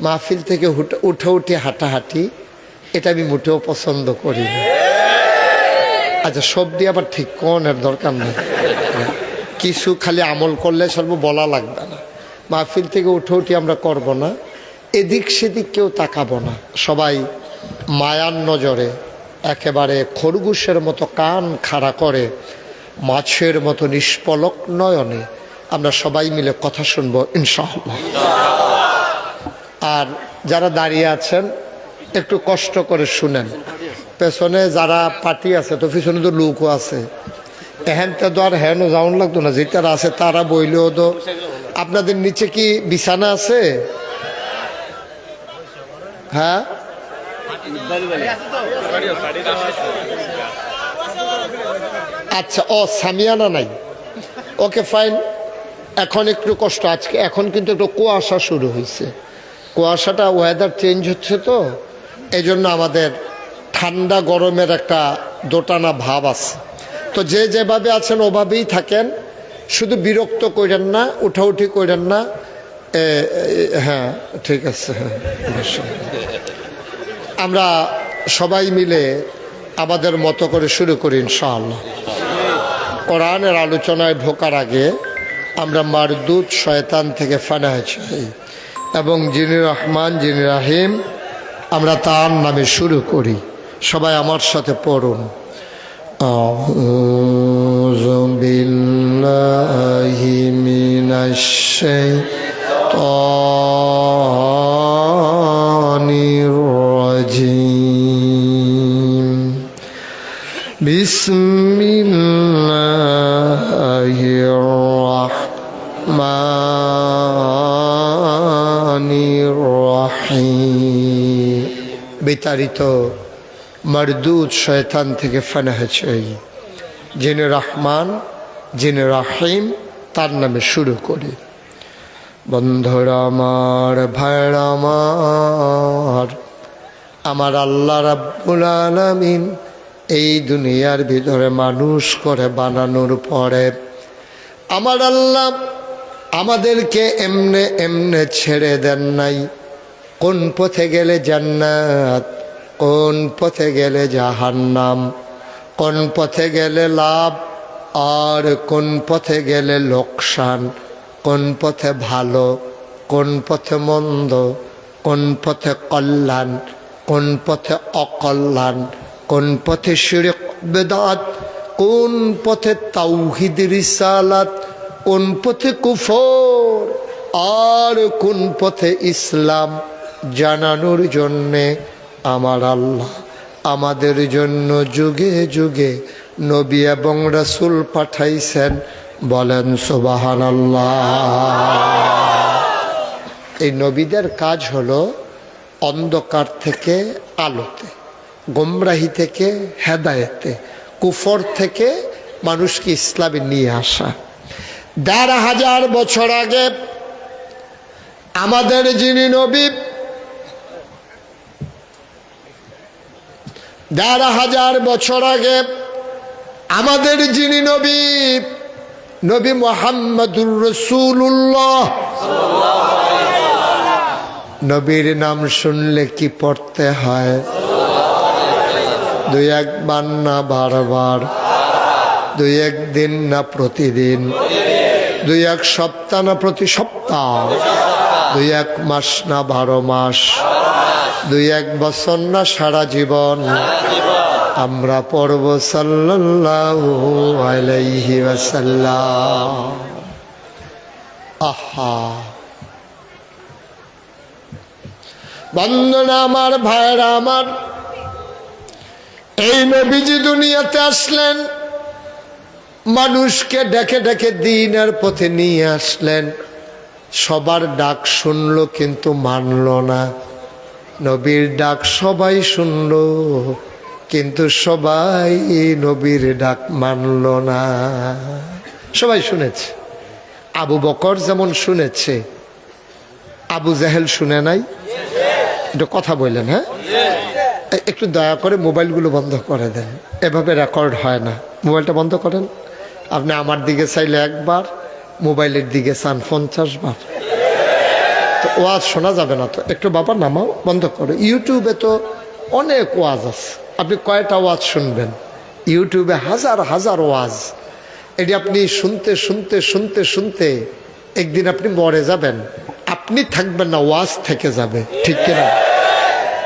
মাহফিল থেকে উঠে উঠে হাঁটাহাঁটি, এটা আমি মোটেও পছন্দ করি না। আচ্ছা, সব দিয়ে আবার ঠিক কোনের দরকার নেই, কিছু খালি আমল করলে সর্ব বলা লাগবে না। মাহফিল থেকে উঠে উঠে আমরা করব না, এদিক সেদিক কেউ তাকাবো না, সবাই মায়ার নজরে একেবারে খরগোশের মতো কান খাড়া করে মাছের মতো নিষ্পলক নয়নে আমরা সবাই মিলে কথা শুনবো ইনশাআল্লাহ। আর যারা দাঁড়িয়ে আছেন একটু কষ্ট করে শুনেন, পেছনে যারা পার্টি আছে তো পিছনে তো লোকও আছে, এহেনটা তো আর হেন যাওন লাগতো না, যেটারা আছে তারা বইলেও তো। আপনাদের নিচে কি বিছানা আছে? হ্যাঁ, আচ্ছা, ও সামিয়ানা নাই, ওকে ফাইন। এখন একটু কষ্ট, আজকে এখন কিন্তু একটু কুয়াশা শুরু হয়েছে, কুয়াশাটা ওয়েদার চেঞ্জ হচ্ছে তো এই জন্য আমাদের ঠান্ডা গরমের একটা দোটানা ভাব আছে। তো যে যেভাবে আছেন ওভাবেই থাকেন, শুধু বিরক্ত করেন না, উঠাউঠি করেন না। হ্যাঁ ঠিক আছে, হ্যাঁ আমরা সবাই মিলে আমাদের মতো করে শুরু করি ইনশাআল্লাহ। কোরআনের আলোচনায় ঢোকার আগে আমরা মারদুদ শয়তান থেকে ফানাহ চাই এবং যিনি রহমান যিনি রাহিম আমরা তার নামে শুরু করি। সবাই আমার সাথে পড়ুন, আউযু বিল্লাহি মিনাশ শাইতানির রাজিম, বিসমিল্লাহির রাহমানির রাহিম। বিতাড়িত মারদুদ শয়তান থেকে ফানাহ চাই, যিনি রহমান যিনি রাহিম তার নামে শুরু করি। বন্ধুরা আমার, ভাইরা আমার, আমার আল্লাহ রাব্বুল আলামিন এই দুনিয়ার ভিতরে মানুষ করে বানানোর পরে আমার আল্লাহ আমাদেরকে এমনে এমনে ছেড়ে দেন নাই। কোন পথে গেলে জান্নাত, কোন পথে গেলে জাহান্নাম, কোন পথে গেলে লাভ আর কোন পথে গেলে লোকসান, কোন পথে ভালো কোন পথে মন্দ, কোন পথে কল্যাণ কোন পথে অকল্যাণ, কোন পথে শিরক বেদাত, কোন পথে তাওহীদ রিসালাত, কোন পথে কুফর আর কোন পথে ইসলাম জানানোর জন্যে আমার আল্লাহ আমাদের জন্য যুগে যুগে নবী এবং রাসূল পাঠাইছেন। বলেন সুবহানাল্লাহ। এই নবীদের কাজ হলো অন্ধকার থেকে আলোতে, গোমরাহি থেকে হেদায়েতে, কুফর থেকে মানুষকে ইসলামে নিয়ে আসা। ১,৫০০ বছর আগে আমাদের যিনি নবী, ১,৫০০ বছর আগে আমাদের যিনি নবী, নবী মুহাম্মদুর রাসূলুল্লাহ, নবীর নাম শুনলে কি পড়তে হয়? ২-১ বার না বারবার, ২-১ দিন না প্রতিদিন, ২-১ সপ্তাহ না প্রতি সপ্তাহ, ২-১ মাস না ১২ মাস, ২-১ বছর না সারা জীবন আমরা পড়ব সাল্লাল্লাহু আলাইহি ওয়াসাল্লাম। আহা বন্ধুরা আমার, ভাইরা আমার, এই নবীজি দুনিয়াতে আসলেন, মানুষকে ডেকে ডেকে দ্বীনের পথে নিয়ে আসলেন। সবার ডাক শুনল কিন্তু মানল না। নবীর ডাক সবাই শুনল কিন্তু সবাই নবীর ডাক মানল না। সবাই শুনেছে, আবু বকর যেমন শুনেছে, আবু জাহেল শুনে নাই। একটু কথা বললেন, হ্যাঁ একটু দয়া করে মোবাইলগুলো বন্ধ করে দেন, এভাবে রেকর্ড হয় না। মোবাইলটা বন্ধ করেন। আপনি আমার দিকে চাইলে একবার, মোবাইলের দিকে চান 50 বার। তো ওয়াজ শোনা যাবে না, তো একটু বাবা নামাও, বন্ধ করো। ইউটিউবে তো অনেক ওয়াজ আছে, আপনি কয়টা ওয়াজ শুনবেন? ইউটিউবে হাজার হাজার ওয়াজ। এটি আপনি শুনতে শুনতে শুনতে শুনতে একদিন আপনি মরে যাবেন, আপনি থাকবেন না, ওয়াজ থেকে যাবে, ঠিক কিনা?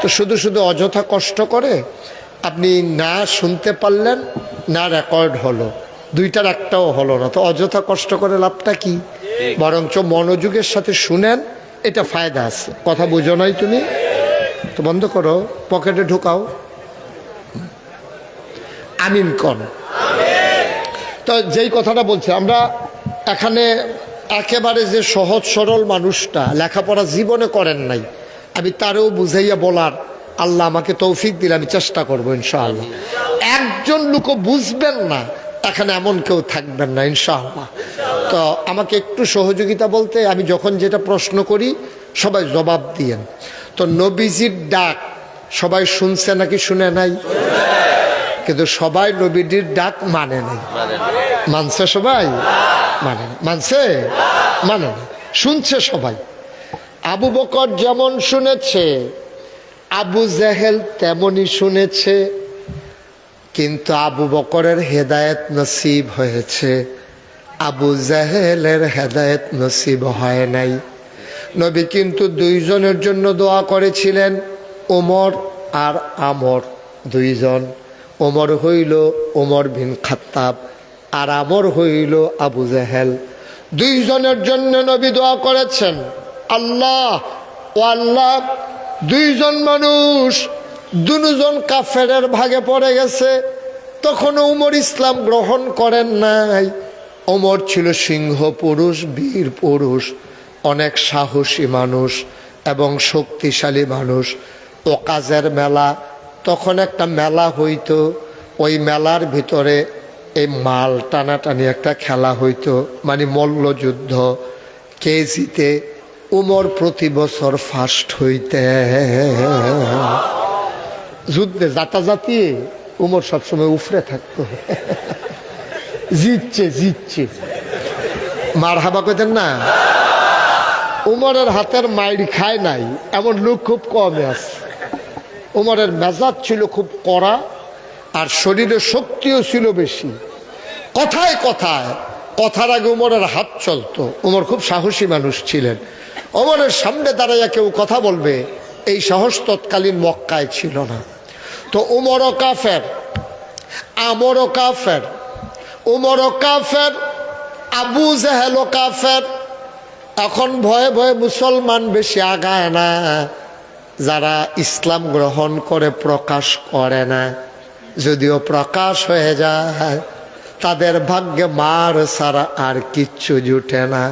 তো শুধু শুধু অযথা কষ্ট করে আপনি না শুনতে পারলেন, না রেকর্ড হলো, দুইটার একটাও হলো না, তো অযথা কষ্ট করে লাভটা কি? বরঞ্চ মনোযোগের সাথে শুনেন, এটা ফায়দা আছে। কথা বুঝো নাই তুমি? তো বন্ধ করো, পকেটে ঢুকাও, আমিন কন। তো যেই কথাটা বলছি আমরা এখানে, একেবারে যে সহজ সরল মানুষটা লেখাপড়া জীবনে করেন নাই, আমি তারও বুঝাইয়া বলার আল্লাহ আমাকে তৌফিক দিলে আমি চেষ্টা করবো ইনশাআল্লাহ। একজন লোকও বুঝবেন না এখানে এমন কেউ থাকবেন না ইনশাআল্লাহ। তো আমাকে একটু সহযোগিতা বলতে, আমি যখন যেটা প্রশ্ন করি সবাই জবাব দিয়েন। তো নবীজির ডাক সবাই শুনছে নাকি শুনে নাই? কিন্তু সবাই নবীজির ডাক মানে নাই। মানছে সবাই? মানে না। মানছে? মানে না। শুনছে সবাই। আবু বকর যেমন শুনেছে, আবু জেহেল তেমনই শুনেছে, কিন্তু আবু বকরের হেদায়েত নসিব হয়েছে, আবু জেহেলের হেদায়েত নসিব হয় নাই। নবী কিন্তু দুইজনের জন্য দোয়া করেছিলেন, ওমর আর আমর, দুইজন। ওমর হইল ওমর বিন খাত্তাব, আর আমর হইল আবু জেহেল। দুইজনের জন্য নবী দোয়া করেছেন, আল্লাহ ও আল্লাহ, দুইজন মানুষ দুজন কাফেরের ভাগে পড়ে গেছে, তখন ওমর ইসলাম গ্রহণ করেন নাই। ওমর ছিল সিংহ পুরুষ, বীর পুরুষ, অনেক সাহসী মানুষ এবং শক্তিশালী মানুষ। ও কাজের মেলা, তখন একটা মেলা হইতো, ওই মেলার ভিতরে এই মাল টানাটানি একটা খেলা হইতো, মানে মল্লযুদ্ধ। কে জিতে? উমর প্রতি বছর ফার্স্ট হইতে, যুদ্ধে জাতাজাতি উমর সবসময় উফরে থাকতো, জিতছে জিতছে, মার হাবা কইতেন না। উমরের হাতের মাইর খায় নাই এমন লোক খুব কমে আছে। উমরের মেজাজ ছিল খুব কড়া, আর শরীরে শক্তিও ছিল বেশি। কথায় কথায়, কথার আগে উমরের হাত চলতো। উমর খুব সাহসী মানুষ ছিলেন। ওমরের সামনে দাঁড়াইয়া কেউ কথা বলবে এই সাহস তৎকালীন মক্কায় ছিল না। তো উমরও কাফের, আমরও কাফের, উমরও কাফের, আবু জেহেলও কাফের। এখন ভয়ে ভয়ে মুসলমান বেশি আগায় না, যারা ইসলাম গ্রহণ করে প্রকাশ করে না। যদিও প্রকাশ হয়ে যায় তাদের ভাগ্যে মার ছাড়া আর কিচ্ছু জুটে না।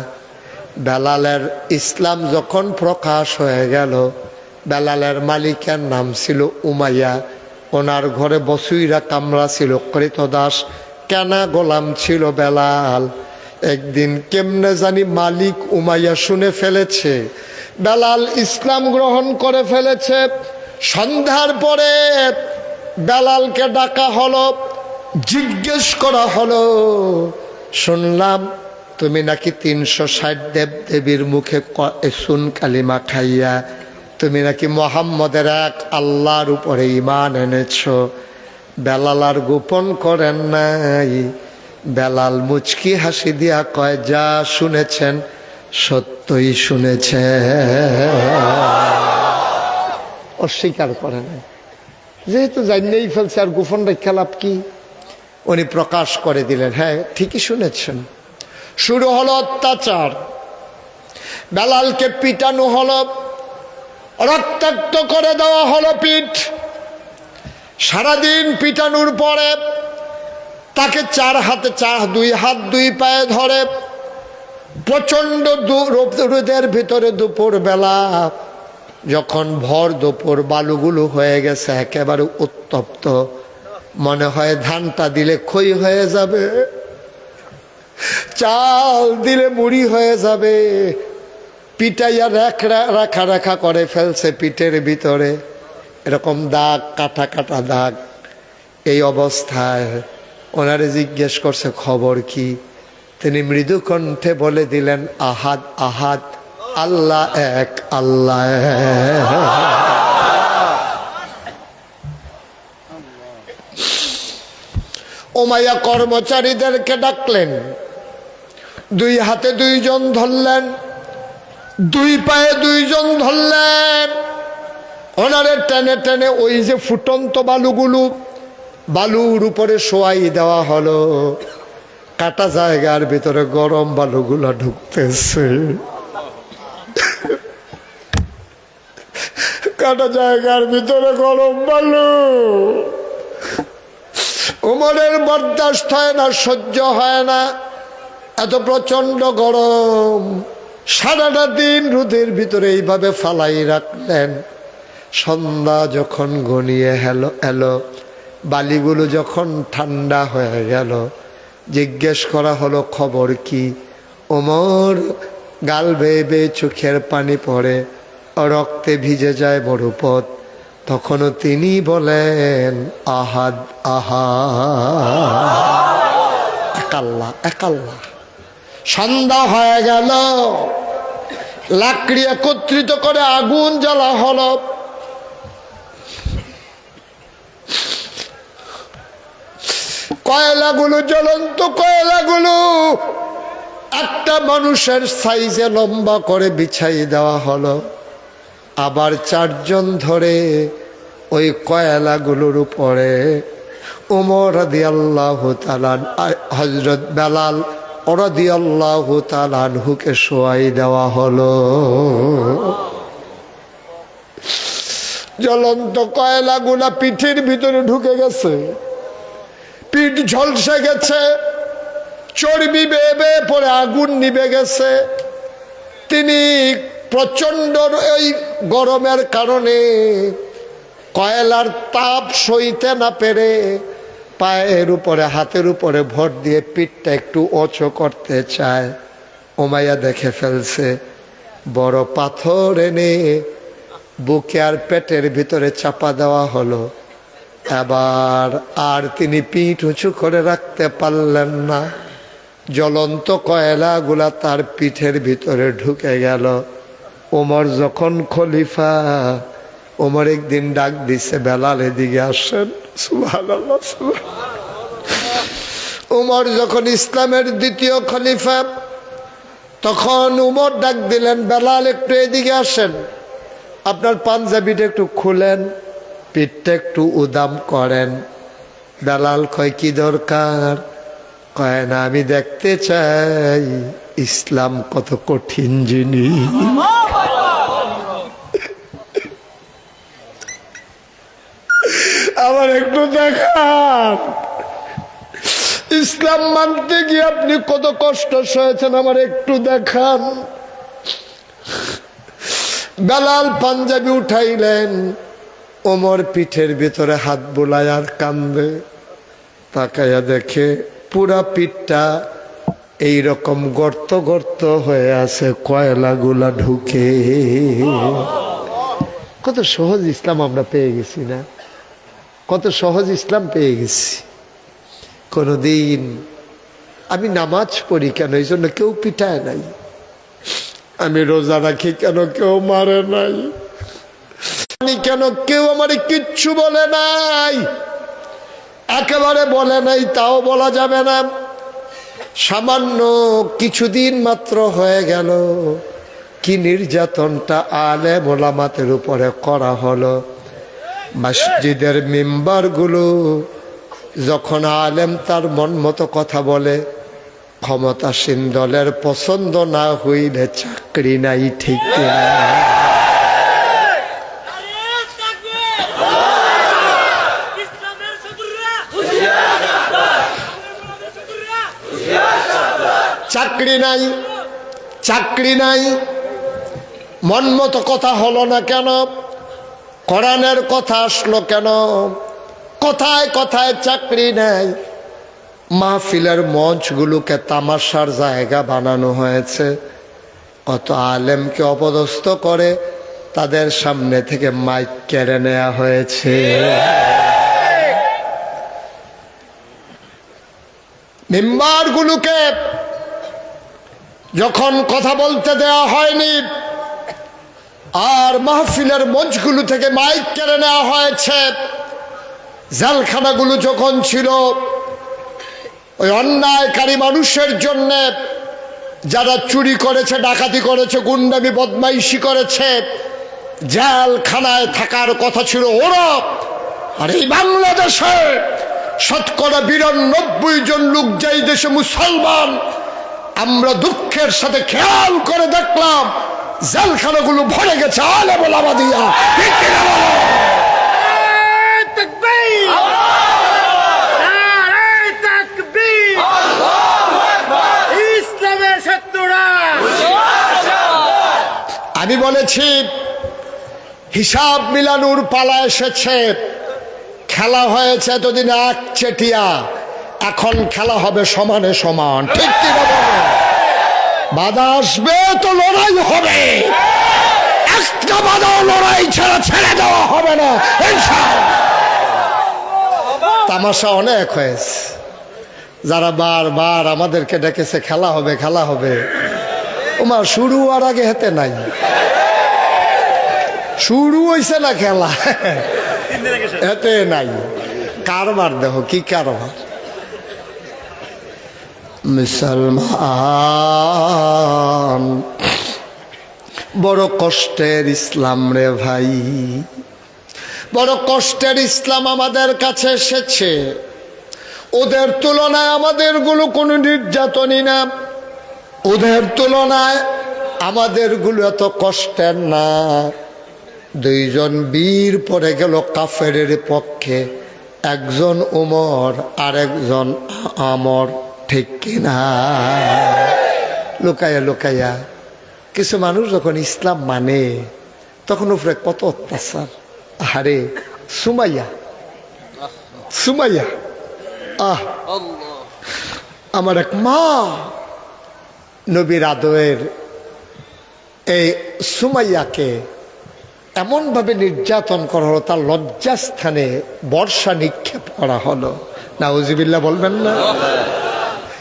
বেলালের ইসলাম যখন প্রকাশ হয়ে গেল, বেলালের মালিকের নাম ছিল উমাইয়া, ওনার ঘরে বসুইরা কামরা ছিল, কৃতদাস কেনা গোলাম ছিল বেলাল। একদিন কেমনে জানি মালিক উমাইয়া শুনে ফেলেছে বেলাল ইসলাম গ্রহণ করে ফেলেছে। সন্ধ্যার পরে বেলালকে ডাকা হলো, জিজ্ঞেস করা হলো, শুনলাম তুমি নাকি 360 দেব দেবীর মুখে সুন কালিমা খাইয়া তুমি নাকি মোহাম্মদের এক আল্লাহর উপরে ঈমান এনেছ। বেলাল আর গোপন করেন নাই। বেলাল মুচকি হাসি দিয়া কয়, যা শুনেছেন সত্যই শুনেছে। অস্বীকার করে নাই, যেহেতু জানিয়েই ফেলছে আর গোপন রেখা লাভ কি। উনি প্রকাশ করে দিলেন, হ্যাঁ ঠিকই শুনেছেন। শুরু হলো অত্যাচার, বেলালকে পিটানো হলো, রক্তাক্ত করে দেওয়া হলো পিঠ। সারাদিন পিটানোর পরে তাকে দুই হাত দুই পায়ে ধরে প্রচন্ড রোদের ভিতরে দুপুর বেলা, যখন ভর দুপুর বালুগুলো হয়ে গেছে একেবারে উত্তপ্ত, মনে হয় ধানটা দিলে খই হয়ে যাবে, চাল দিলে মুড়ি হয়ে যাবে। পিটাইয়া রাখা রাখা করে ফেলছে পিঠের ভিতরে, এরকম দাগ, কাটা কাটা দাগ। এই অবস্থায় ওনারে জিজ্ঞেস করছে খবর কি? তিনি মৃদু কণ্ঠে বলে দিলেন, আহাদ আহাদ আল্লাহ এক, আল্লাহ এক। উমাইয়া কর্মচারীদেরকে ডাকলেন, দুই হাতে দুইজন ধরলেন, দুই পায়ে দুইজন ধরলেন, ওনারে টেনে টেনে ওই যে ফুটন্ত বালুগুলো বালুর উপরে শোয়াই দেওয়া হলো। কাটা জায়গার ভিতরে গরম বালুগুলো ঢুকতেছে, কাটা জায়গার ভিতরে গরম বালু। ওমরের বরদাস্ত হয় না, সহ্য হয় না, এত প্রচন্ড গরম। সারাটা দিন রোদের ভিতরে এইভাবে ফালাই রাখলেন। সন্ধ্যা যখন ঘনিয়ে এলো, বালিগুলো যখন ঠান্ডা হয়ে গেল, জিজ্ঞেস করা হলো খবর কি? ওমর গাল বেয়ে বেয়ে চোখের পানি পড়ে, রক্তে ভিজে যায় বড়পথ। তখনও তিনি বলেন আহাদ আহাদ, একাল্লা একাল্লা। সন্ধ্যা হয়ে গেল, লাকড়ি একত্রিত করে আগুন জ্বালা হলো। কয়লাগুলো, জ্বলন্ত কয়লাগুলো একটা মানুষের সাইজে লম্বা করে বিছাই দেওয়া হলো। আবার চারজন ধরে ওই কয়লাগুলোর উপরে ওমর রাদিয়াল্লাহু তাআলা, হযরত বেলাল রাদিয়াল্লাহু তাআলা আনহুকে শোয়াই দেওয়া হলো। জ্বলন্ত কয়লাগুলা পিঠের ভিতরে ঢুকে গেছে, পিঠ ঝলসে গেছে, চর্বি বেয়ে বেয়ে পরে আগুন নিভে গেছে। তিনি প্রচন্ড ওই গরমের কারণে কয়লার তাপ সইতে না পেরে পায়ের উপরে হাতের উপরে ভর দিয়ে পিঠটা একটু উঁচু করতে চায়। উমাইয়া দেখে ফেলছে, বড় পাথর এনে বুকে আর পেটের ভিতরে চাপা দেওয়া হলো। এবার আর তিনি পিঠ উঁচু করে রাখতে পারলেন না, জ্বলন্ত কয়লাগুলা তার পিঠের ভিতরে ঢুকে গেল। ওমর যখন খলিফা, ওমর একদিন ডাক দিছে, বেলাল এদিকে আসেন। সুবহানাল্লাহ, উমর যখন ইসলামের দ্বিতীয় খলিফা, তখন উমর ডাক দিলেন, বেলাল একটু এদিকে আসেন, আপনার পাঞ্জাবিটা একটু খুলেন, পিঠটা একটু উদাম করেন। বেলাল কয় কি দরকার? কয় না, আমি দেখতে চাই ইসলাম কত কঠিন জিনিস। আমার একটু দেখান, ইসলাম মানতে গিয়ে আপনি কত কষ্ট সয়েছেন, আমার একটু দেখান। বেলাল পাঞ্জাবি উঠাইলেন, ওমর পিঠের ভিতরে হাত বুলায় আর কান্দে। তাকাইয়া দেখে পুরা পিঠটা এইরকম গর্ত গর্ত হয়ে আছে, কয়লাগুলা ঢুকে। কত সহজ ইসলাম আমরা পেয়ে গেছি না? কত সহজ ইসলাম পেয়ে গেছি। কোনদিন আমি নামাজ পড়ি কেন, এই জন্য কেউ পিটায় নাই। আমি রোজা রাখি কেন, কেউ মারে নাই। কেন কেউ আমার কিচ্ছু বলে নাই, একেবারে বলে নাই তাও বলা যাবে না। সামান্য কিছুদিন মাত্র হয়ে গেল, কি নির্যাতনটা আলেম ওলামাদের উপরে করা হলো। মসজিদের মিম্বারগুলো যখন আলেম তার মন মতো কথা বলে, ক্ষমতাসীন দলের পছন্দ না হইলে চাকরি নাই, ঠিক না? চাকরি নাই, চাকরি নাই, মন মতো কথা হলো না কেন? কোরআনের কথা আসলো কেন? কথায় কথায় চাকরি নাই। মাহফিলের মঞ্চগুলোকে তামাশার জায়গা বানানো হয়েছে। কত আলেমকে অপদস্থ করে তাদের সামনে থেকে মাইক কেড়ে নেওয়া হয়েছে। মিম্বারগুলোকে যখন কথা বলতে দেওয়া হয়নি, আর মাহফিলের মঞ্চগুলো থেকে মাইক কেড়ে নেওয়া হয়েছে। জেলখানাগুলো যখন ছিল ওই অন্যায়কারী মানুষের জন্য, যারা চুরি করেছে, ডাকাতি করেছে, গুন্ডামি বদমাইশি করেছে, জেলখানায় থাকার কথা ছিল ওরা। আর এই বাংলাদেশে শতকরা 92 জন লোক যেই দেশে মুসলমান, আমরা দুঃখের সাথে খেয়াল করে দেখলাম জেলখানাগুলো ভরে গেছে আলেম ওলামা দিয়া। আমি বলেছি হিসাব মিলানোর পালা এসেছে। খেলা হয়েছে এতদিন একচেটিয়া, এখন খেলা হবে সমানে সমান। ঠিক কি বলো? বাধা আসবে তো লড়াই হবে, একটা বাধাও লড়াই ছাড়া ছেড়ে দেওয়া হবে না ইনশাআল্লাহ। তামাশা অনেক হয়েছে, যারা বারবার আমাদেরকে ডেকেছে খেলা হবে খেলা হবে, ওমা শুরু আর আগে হেতে নাই, শুরু হয়েছে না খেলা, হেতে নাই। কারবার দেখো কি কারবার। মুসলমান বড় কষ্টের ইসলাম রে ভাই, বড় কষ্টের ইসলাম আমাদের কাছে এসেছে। ওদের তুলনায় আমাদের গুলো কোনো নির্যাতনই না, ওদের তুলনায় আমাদের গুলো এত কষ্টের না। 2 জন বীর পড়ে গেল কাফেরের পক্ষে, একজন উমর আর একজন আমর। ঠিক কিনা? লুকাইয়া লুকাইয়া কিছু মানুষ যখন ইসলাম মানে তখন উপরে কত অত্যাচার। আরে সুমাইয়া, সুমাইয়া আমার এক মা, নবীর আদরের এই সুমাইয়াকে এমনভাবে নির্যাতন করা হলো, তার লজ্জাস্থানে বর্ষা নিক্ষেপ করা হলো। নাউজুবিল্লাহ বলবেন না?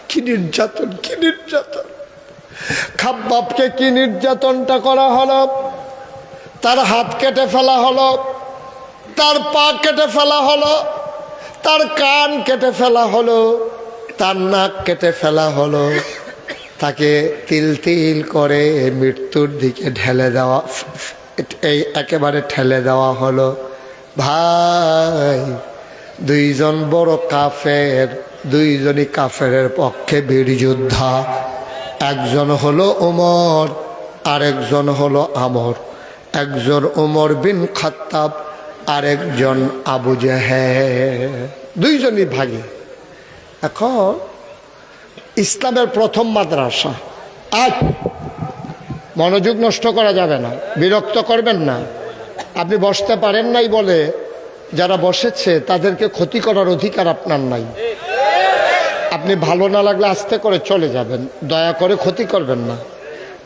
কি নির্যাতন, কি নির্যাতন! খাব্বাবকে কি নির্যাতনটা করা হলো! তার হাত কেটে ফেলা হলো, তার পা কেটে ফেলা হলো, তার কান কেটে ফেলা হলো, তার নাক কেটে ফেলা হলো, তাকে তিল তিল করে মৃত্যুর দিকে ঢেলে দেওয়া, এই একেবারে ঠেলে দেওয়া হলো। ভাই 2 জন বড় কাফের, 2 জনই কাফেরের পক্ষে বীর যোদ্ধা। একজন হলো উমর, আরেকজন হলো আমর। একজন উমর বিন খাত্তাব, আরেকজন আবু জেহেল। 2 জনই ভাগী। এখন ইসলামের প্রথম মাদ্রাসা। আজ মনোযোগ নষ্ট করা যাবে না, বিরক্ত করবেন না। আপনি বসতে পারেন নাই বলে যারা বসেছে তাদেরকে ক্ষতি করার অধিকার আপনার নাই। আপনি ভালো না লাগলে আস্তে করে চলে যাবেন, দয়া করে ক্ষতি করবেন না।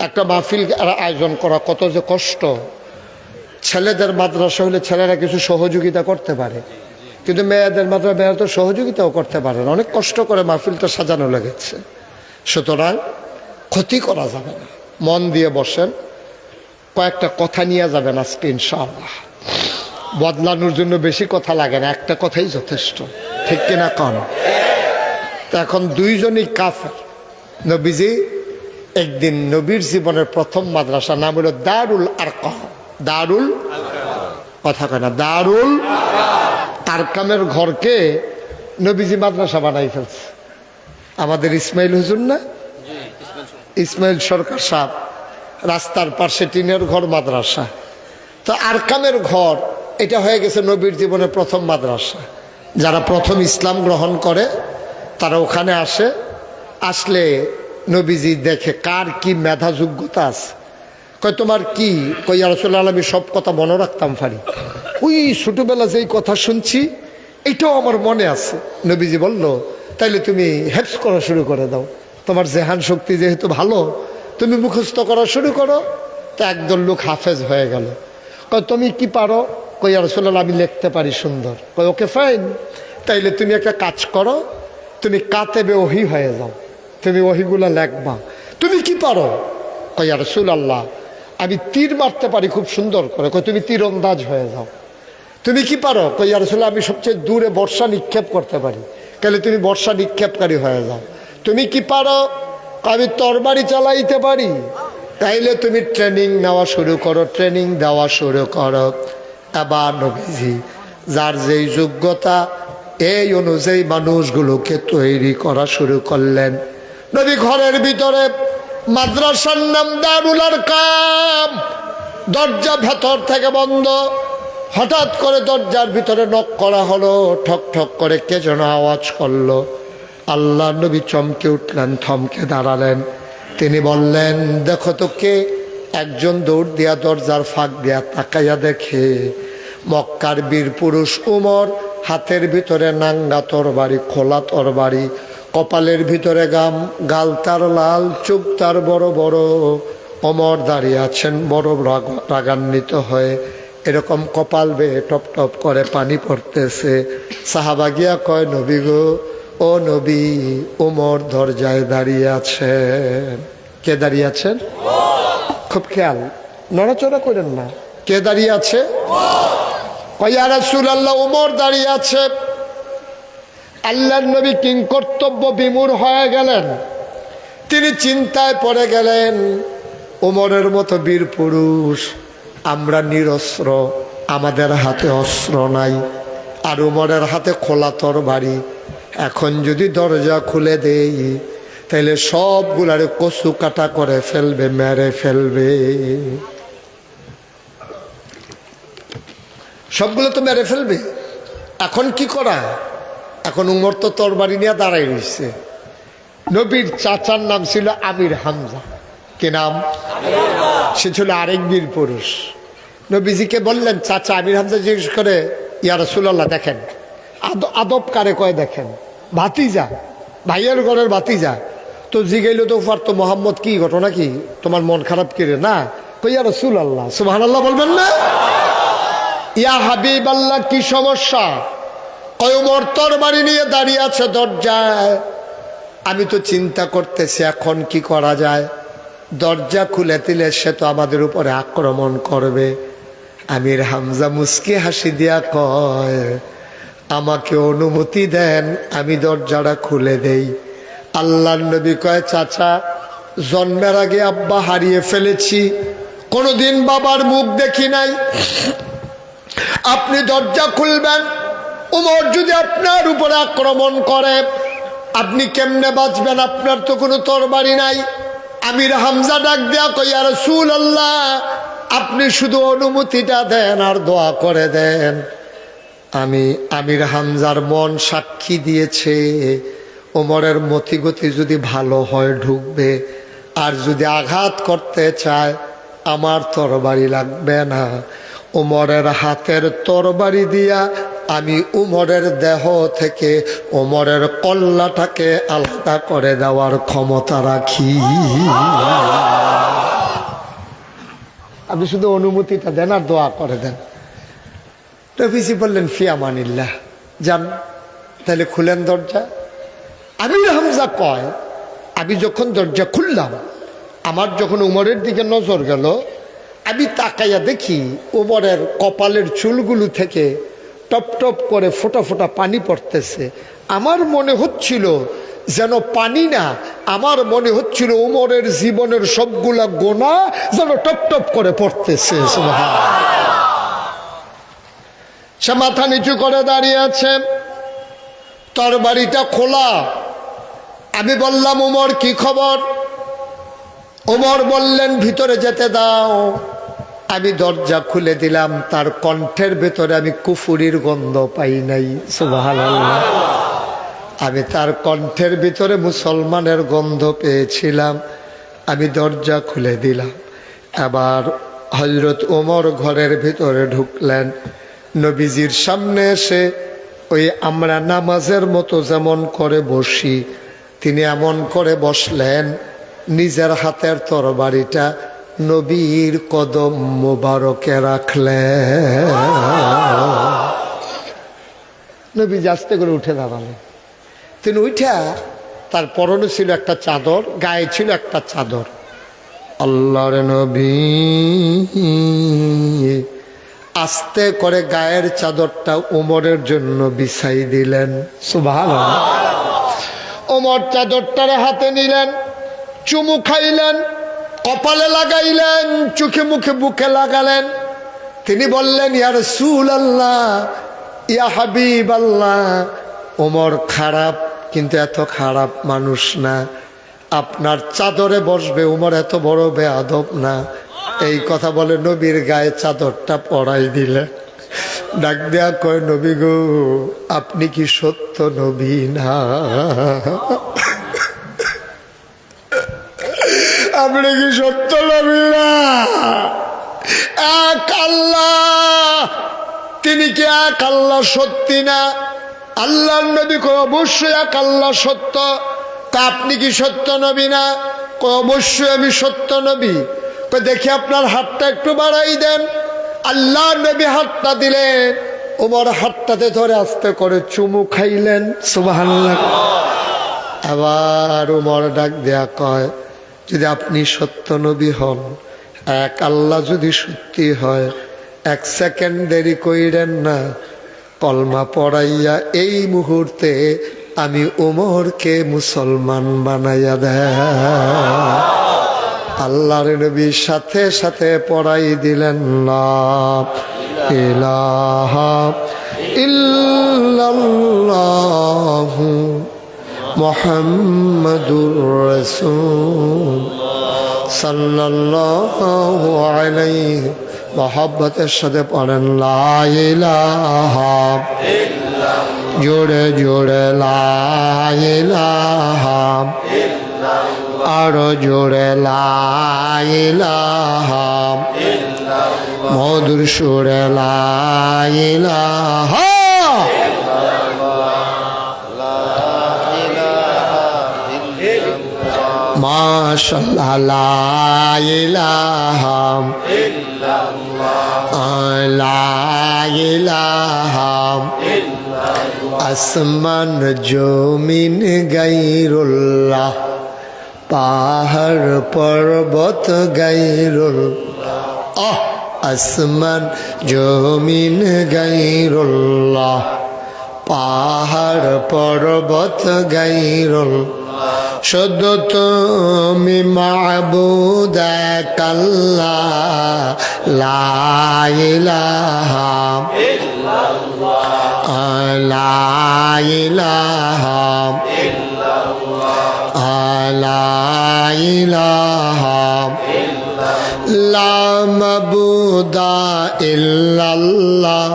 একটা মাহফিল আয়োজন করা কত যে কষ্ট। ছেলেদের মাদ্রাসা হলে ছেলেরা কিছু সহযোগিতা করতে পারে, কিন্তু মেয়েদের মাদ্রাসা মেয়েরা তো সহযোগিতাও করতে পারে না। অনেক কষ্ট করে মাহফিলটা সাজানো লেগেছে, সুতরাং ক্ষতি করা যাবে না। মন দিয়ে বসেন, কয়েকটা কথা নিয়ে যাবেন আজকে ইনশাআল্লাহ। বদলানোর জন্য বেশি কথা লাগে না, একটা কথাই যথেষ্ট। ঠিক কিনা কন? তো এখন 2 জনই কাফের। নবীজি একদিন নবীর জীবনের প্রথম মাদ্রাসা নাম হলো দারুল আরকাম। দারুল, কথা কয় না, দারুল আরকামের ঘরকে নবীজি মাদ্রাসা বানাই ফেলছে। আমাদের ইসমাইল হুজুর না, ইসমাইল সরকার সাহেব, রাস্তার পাশে টিনের ঘর মাদ্রাসা। তো আরকামের ঘর এটা হয়ে গেছে নবীর জীবনের প্রথম মাদ্রাসা। যারা প্রথম ইসলাম গ্রহণ করে তারা ওখানে আসে। আসলে নবীজি দেখে কার কি মেধা যোগ্যতা আছে। কয় তোমার কি? কই ইয়া রাসূলুল্লাহ, আমি সব কথা মনে রাখতাম পারি। ওই ছোটবেলা যেই কথা শুনছি এটাও আমার মনে আছে। নবীজি বলল তাইলে তুমি হেফজ করা শুরু করে দাও, তোমার জেহান শক্তি যেহেতু ভালো, তুমি মুখস্থ করা শুরু করো। তো একদল লোক হাফেজ হয়ে গেল। কয় তুমি কি পারো? কই ইয়া রাসূলুল্লাহ, আমি লিখতে পারি সুন্দর। কই ওকে ফাইন, তাইলে তুমি একটা কাজ করো, তুমি কাতেবে ওহী হয়ে যাও, তুমি ওহীগুলা লেখবা। তুমি কি পারো? কই ইয়া রাসূলুল্লাহ, আমি তীর মারতে পারি খুব সুন্দর করে। কই তুমি তীরন্দাজ হয়ে যাও। তুমি কি পারো? কই ইয়া রাসূলুল্লাহ আমি সবচেয়ে দূরে বর্ষা নিক্ষেপ করতে পারি। তাহলে তুমি বর্ষা নিক্ষেপকারী হয়ে যাও। তুমি কি পারো? আমি তরবারি চালাইতে পারি। তাইলে তুমি ট্রেনিং নেওয়া শুরু করো, ট্রেনিং দেওয়া শুরু করো। এবার নবীজি যার যেই যোগ্যতা এই অনুযায়ী মানুষগুলোকে তৈরি করা শুরু করলেন। নবী ঘরের ভিতরে, মাদ্রাসার নাম দারুল আরকাম, দরজা ভেতর থেকে বন্ধ। হঠাৎ করে দরজার ভিতরে নক করা হলো, ঠক ঠক করে কে যেন আওয়াজ করলো। আল্লাহ নবী চমকে উঠলেন, থমকে দাঁড়ালেন। তিনি বললেন, দেখো তো কে। একজন দৌড় দিয়া দরজার ফাঁক দিয়া তাকাইয়া দেখে মক্কার বীর পুরুষ উমর, হাতের ভিতরে নাঙ্গা তরবারি, খোলা তরবারি, কপালের ভিতরে গাল তার লাল, চোখ তার বড় বড়। ওমর দাঁড়িয়ে আছেন বড় রাগান্বিত হয়ে, এরকম কপাল বেয়ে টপ টপ করে পানি পড়তেছে। সাহাবা গিয়া কয়, নবী গো, ও নবী, ওমর দরজায় দাঁড়িয়ে আছেন। কে দাঁড়িয়ে আছেন? খুব খেয়াল, নড়াচড়া করেন না। কে দাঁড়িয়ে আছে? কয় ইয়া রাসূলুল্লাহ, ওমর দাঁড়িয়ে আছে। আল্লাহর নবী কিংকর্তব্য বিমূঢ় হয়ে গেলেন। তিনি চিন্তায় পড়ে গেলেন, ওমরের মতো বীর পুরুষ, আমরা নিরস্ত্র, আমাদের হাতে অস্ত্র নাই, আর ওমরের হাতে খোলা তরবারি। এখন যদি দরজা খুলে দেই তাহলে সবগুলারে কচু কাটা করে ফেলবে, মেরে ফেলবে। সবগুলো তো মেরে ফেলবে। এখন কি করা? এখন উমর তো তরবারি নিয়ে দাঁড়াই রয়েছে। নবীর চাচার নাম ছিল আমির হামজা। কি নাম? সে ছিল আরেক বীর পুরুষ। নবীজিকে বললেন, চাচা। আমির হামজা জিজ্ঞেস করে, ইয়া রাসূলুল্লাহ দেখেন, আদব কারে কয় দেখেন, ভাতিজা, ভাইয়ের ঘরের ভাতিজা। তো জিগাইল তো পারতো, মোহাম্মদ কি ঘটনা, কি তোমার মন খারাপ করে না? কই ইয়া রাসূলুল্লাহ, সুবহানাল্লাহ বলবেন না? ইয়া হাবিবাল্লাহ, কি সমস্যা? কয় ওমর তরবারি নিয়ে দাঁড়িয়ে আছে দরজায়। আমি তো চিন্তা করতেছি এখন কি করা যায়। দরজা খুলে দিলে সে তো আমাদের উপরে আক্রমণ করবে। আমির হামজা মুস্কি হাসি দিয়া কয়, আমাকে অনুমতি দেন, আমি দরজাটা খুলে দেই। আল্লাহর নবী কয়, চাচা, জন্মের আগে আব্বা হারিয়ে ফেলেছি, কোনোদিন বাবার মুখ দেখি নাই, আপনি দরজা খুলবেন, ওমর যদি আপনার উপরে আক্রমণ করে আপনি কেমনে বাঁচবেন? আপনার তো কোনো তরবারি নাই। আমির হামজা ডাক দেয়া কই, ইয়া রাসূলুল্লাহ, আপনি শুধু অনুমতিটা দেন আর দোয়া করে দেন। আমির হামজার মন সাক্ষী দিয়েছে, ওমরের মতিগতি যদি ভালো হয় ঢুকবে, আর যদি আঘাত করতে চায় আমার তরবারি লাগবে না। ওমরের হাতের তরবারি দিয়া আমি উমরের দেহ থেকে ওমরের কল্লাটাকে আলাদা করে দেওয়ার ক্ষমতা রাখি। আপনি শুধু অনুমতিটা দেন আর দোয়া করে দেন। নবীজি বললেন, ফি আমানিল্লাহ, যান, তাহলে খুলেন দরজা। আমির হামজা কয়, আমি যখন দরজা খুললাম, আমার যখন উমরের দিকে নজর গেল, আমি তাকাইয়া দেখি ওমরের কপালের চুলগুলো থেকে টপ টপ করে ফোঁটা ফোঁটা পানি পড়তেছে। আমার মনে হচ্ছিল যেন পানি না, আমার মনে হচ্ছিল ওমরের জীবনের সবগুলা গোনা যেন টপ টপ করে পড়তেছে। সে মাথা নিচু করে দাঁড়িয়ে আছে, তরবারিটা খোলা। আমি বললাম, ওমর কি খবর? ওমর বললেন, ভিতরে যেতে দাও। আমি দরজা খুলে দিলাম, তার কণ্ঠের ভেতরে আমি কুফুরির গন্ধ পাই নাই। সুবহানাল্লাহ। আমি তার কণ্ঠের ভিতরে মুসলমানের গন্ধ পেয়েছিলাম। আমি দরজা খুলে দিলাম। আবার হযরত ওমর ঘরের ভিতরে ঢুকলেন। নবীজির সামনে এসে ওই আমরা নামাজের মতো যেমন করে বসি তিনি এমন করে বসলেন, নিজের হাতের তরবারিটা নবীর কদম মোবারকে রাখলেন। নবী আস্তে করে উঠে দাঁড়ালেন। তিনি উঠা, তার পরনে ছিল একটা চাদর, গায়ে ছিল একটা চাদর, আল্লাহর নবী আস্তে করে গায়ের চাদরটা ওমরের জন্য বিছাই দিলেন। সুবহানাল্লাহ। ওমর চাদরটার হাতে নিলেন, চুমু খাইলেন, কপালে লাগাইলেন, চোখে মুখে বুকে লাগালেন। তিনি বললেন, ইয়া রাসূলুল্লাহ, ইয়া হাবিবাল্লাহ, ওমর খারাপ কিন্তু এত খারাপ মানুষ না, আপনার চাদরে বসবে, ওমর এত বড় বেয়াদব না। এই কথা বলে নবীর গায়ে চাদরটা পরাই দিলেন। ডাক দেয়া কয়, নবী গো, আপনি কি সত্য নবী না? আপনি কি সত্য নবী না? এক আল্লাহ, তিনি কি এক আল্লাহ সত্যি না? আল্লাহর নবী কয়, অবশ্যই এক আল্লাহ সত্য। তা আপনি কি সত্য নবী না? কয়, অবশ্যই আমি সত্য নবী। কয়, দেখি আপনার হাতটা একটু বাড়াই দেন। আল্লাহর নবী হাতটা দিলেন, ওমর হাতটাতে ধরে আস্তে করে চুমু খাইলেন। সুবহানাল্লাহ। আবার ওমর ডাক দেয়া কয়, যদি আপনি সত্য নবী হন, এক আল্লাহ যদি সত্যি হয়, এক সেকেন্ড দেরি কইরেন না, কলমা পড়াইয়া এই মুহূর্তে আমি ওমরকে মুসলমান বানাইয়া দেয়। আল্লাহর নবী সাথে সাথে পড়াই দিলেন, লা ইলাহা ইল্লাল্লাহু মুহাম্মাদুর রাসূল সাল্লাল্লাহু আলাইহি। মহব্বতের সাথে পড়েন, লা ইলাহা ইল্লাল্লাহ, জোরে জোরে লা ইলাহা ইল্লাল্লাহ, আরো জোরে লা ইলাহা ইল্লাল্লাহ, মধুর সুরে লা ইলাহা মাশাআল্লাহ, লা ইলাহা ইল্লাল্লাহ, লা ইলাহা ইল্লাল্লাহ, আসমান জমিন গায়রুল্লাহ, পাহাড় পর্বত গায়রুল্লাহ, আসমান জমিন গায়রুল্লাহ, পাহাড় পর্বত গায়রুল্লাহ, শুধু তুমি মাবুদ এক আল্লাহ, লা ইলাহা ইল্লাল্লাহ, লা ইলাহা ইল্লাল্লাহ, লা ইলাহা ইল্লাল্লাহ, লা মাবুদা ইল্লাল্লাহ,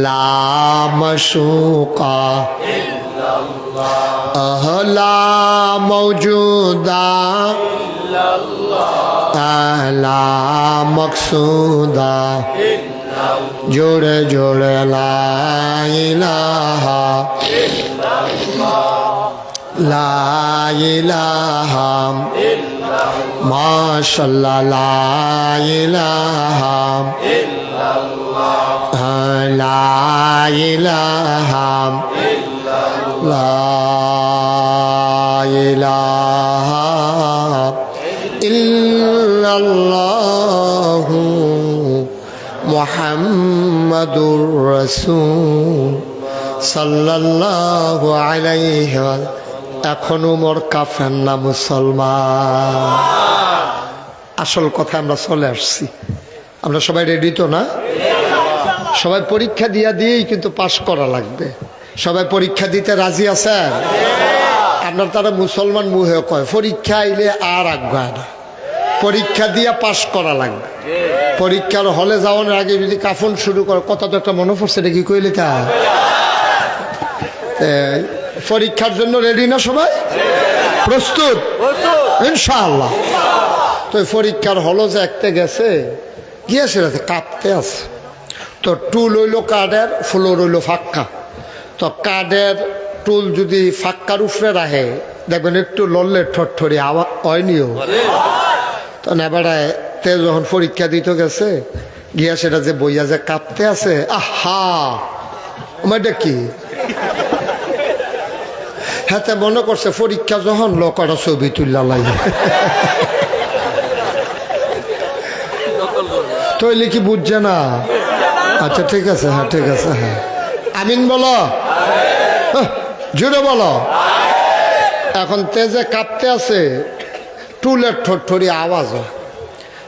লা মাশুকা ইল্লাল্লাহ, লা মওজুদা ইল্লাল্লাহ, লা মকসুদা ইল্লাল্লাহ, জোরে জোরে লা ইলাহা ইল্লাল্লাহ, লা ইলাহা ইল্লাল্লাহ, মাশাআল্লাহ, লা ইলাহা ইল্লাল্লাহ, লা ইলাহা ইল্লাল্লাহ, লা ইলাহা ইল্লাল্লাহ মুহাম্মাদুর রাসূল সাল্লাল্লাহু আলাইহি ওয়া সাল্লাম। এখন ওমর কাফের না মুসলমান। আসল কথা আমরা চলে আসছি। আমরা সবাই রেডি তো না? সবাই পরীক্ষা দিয়েই কিন্তু পাশ করা লাগবে। সবাই পরীক্ষা দিতে রাজি আছেন? আপনার তারা মুসলমান মুহে কয় পরীক্ষা আইলে আর আগ্রহ না, পরীক্ষা দিয়ে পাশ করা লাগবে। পরীক্ষার হলে যাওয়ার আগে যদি কাফন শুরু করে, কথা তো একটা মনে পড়ছে, এটা কি কইলে তা পরীক্ষার জন্য রেডি না? সবাই প্রস্তুত ইনশাআল্লাহ। তো পরীক্ষার হলো যে একটা গেছে, গিয়েছে কাঁপতে আছে। তো টুল হইল কাঠের, ফ্লোর হইল ফাক্কা। তো কাঠের টুল যদি ফাক্কার উপরে রাখে, দেখবেন একটু লড়লে ঠরঠরি আওয়াজ হয়নিও। তো নেবাড়ায় তে যখন পরীক্ষা দিতে গেছে, গিয়া সেটা যে বইয়া যে কাঁপতে আছে, আহা এটা কি? হ্যাঁ, মনে করছে পরীক্ষা যখন লোকটা ছবি তুললা লাগে। হইলে কি বুঝছে না? আচ্ছা ঠিক আছে, হ্যাঁ ঠিক আছে, হ্যাঁ আমিন বলো, জোরে বলো। এখন তেজে কাঁপতে আছে, টুলের ঠোঁটঠড়ি আওয়াজ হয়।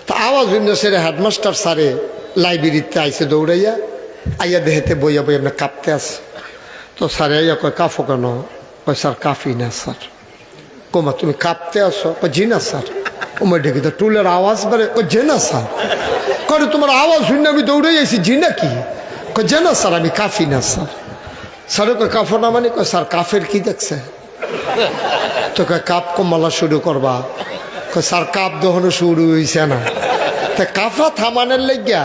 তা আওয়াজ হইল সেরে হেডমাস্টার স্যারে লাইব্রেরিতে আইসে দৌড়াইয়া, আইয়া দেহেতে বইয়া বইয়া এমনি কাঁপতে আছে। তো স্যারে আইয়া কয় কাঁফো কেন? কয় স্যার কাঁফি না স্যার। কোমা তুমি কাঁপতে আসো? কয় জি না স্যার। ওমা ডেকে তো টুলের আওয়াজ বেড়ে, কয় যে না স্যার। করে তোমার আওয়াজ শুনে আমি দৌড়াই আইসি, জি না কি? কয় যে না স্যার আমি কাঁফি না স্যার। স্যারে কয় কাঁফো না মানে? কয় স্যার কাফের কি দেখছে? তো কয় কাপ কমালা শুরু করবা? কয় স্যার কাপ দহনো শুরু হইছে না। তা কাফা থামানের লেগিয়া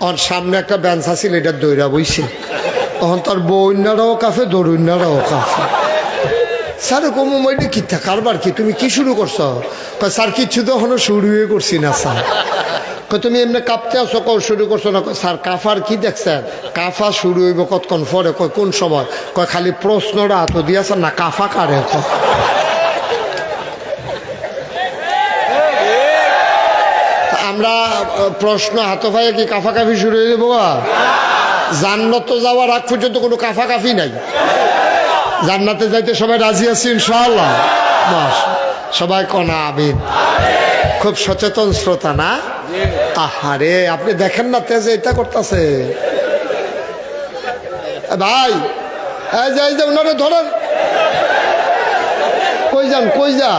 ওর সামনে একটা বেঞ্চ আছিল, এটা দৌড়া বইছে। তখন তার বন্যারাও কাফে, দরুন্যারাও কাফে। স্যার কমু মইটা কি কারবার কি, তুমি কি শুরু করছো? কয় স্যার কিচ্ছু তো এখনো শুরুই করছি না স্যার। কয় তুমি এমনি কাঁপতে আসো, কও শুরু করছো না? কয় স্যার কাফার কি দেখছেন? কাফা শুরু হইব কতক্ষণ পরে? কয় কোন সময়? কয় খালি প্রশ্নটা হাত দিয়েছেন না, কাফা কারে? আমরা প্রশ্ন হাত পায়ে কি কাফাকাফি শুরু হয়ে যাবো? জান্নাত যাওয়ার আগ পর্যন্ত কোনো কাফাকাফি নাই। জান্নাতে যাইতে সবাই রাজি আছি ইনশাআল্লাহ। সবাই কনা আমিন। খুব সচেতন শ্রোতা না? আহারে আপনি দেখেন না তেজে এটা করতেছে। ভাই এই যে ওনারে ধরেন। কই যান, কই যা?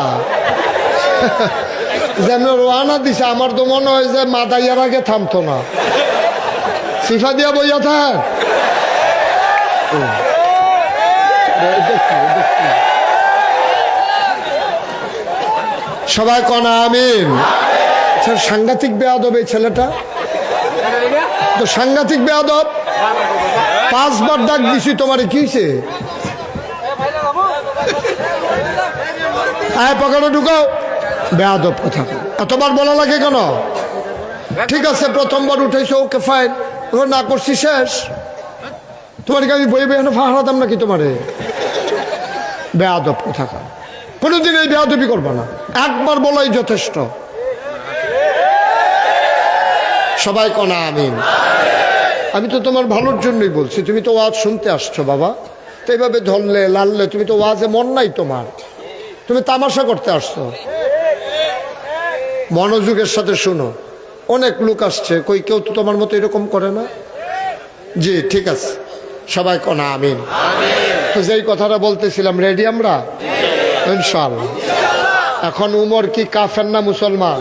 যেন রোয়ানা দিছে, আমার তো মনে হয় যে মাদাইয়ার আগে থামতো না, সিফা দিয়া বইয়া থাক। সবাই কনা আমিন। সাংঘাতিক বেয়াদব এই ছেলেটা, তো সাংঘাতিক বেয়াদব। 5 বার ডাক দিছি, তোমারে কি হয়েছে? আয় পকেটে ঢুকাও। বেয়াদব কথা এতবার বলা লাগে কেন? ঠিক আছে প্রথমবার উঠেছো, ওকে ফাইন, না করছি শেষ। তোমার কি আমি বই বেহানো ফাহারাতাম নাকি তোমারে? বেয়াদব কথা, কোনোদিন এই বেয়াদবি করবা না, একবার বলাই যথেষ্ট। সবাই কনা আমিন। আমি তো তোমার ভালোর জন্যই বলছি, তুমি তো ওয়াজ শুনতে আসছো বাবা। তো এইভাবে ধরলে লাললে, তুমি তো ওয়াজে মন নাই তোমার, তুমি তামাশা করতে আসছো। মনোযোগের সাথে শুনো, অনেক লোক আসছে, কই কেউ তো তোমার মতো এরকম করে না। জি ঠিক আছে, সবাই কনা আমিন। তো যেই কথাটা বলতেছিলাম, রেডি আমরা ইনশাআল্লাহ। এখন উমর কি কাফের না মুসলমান?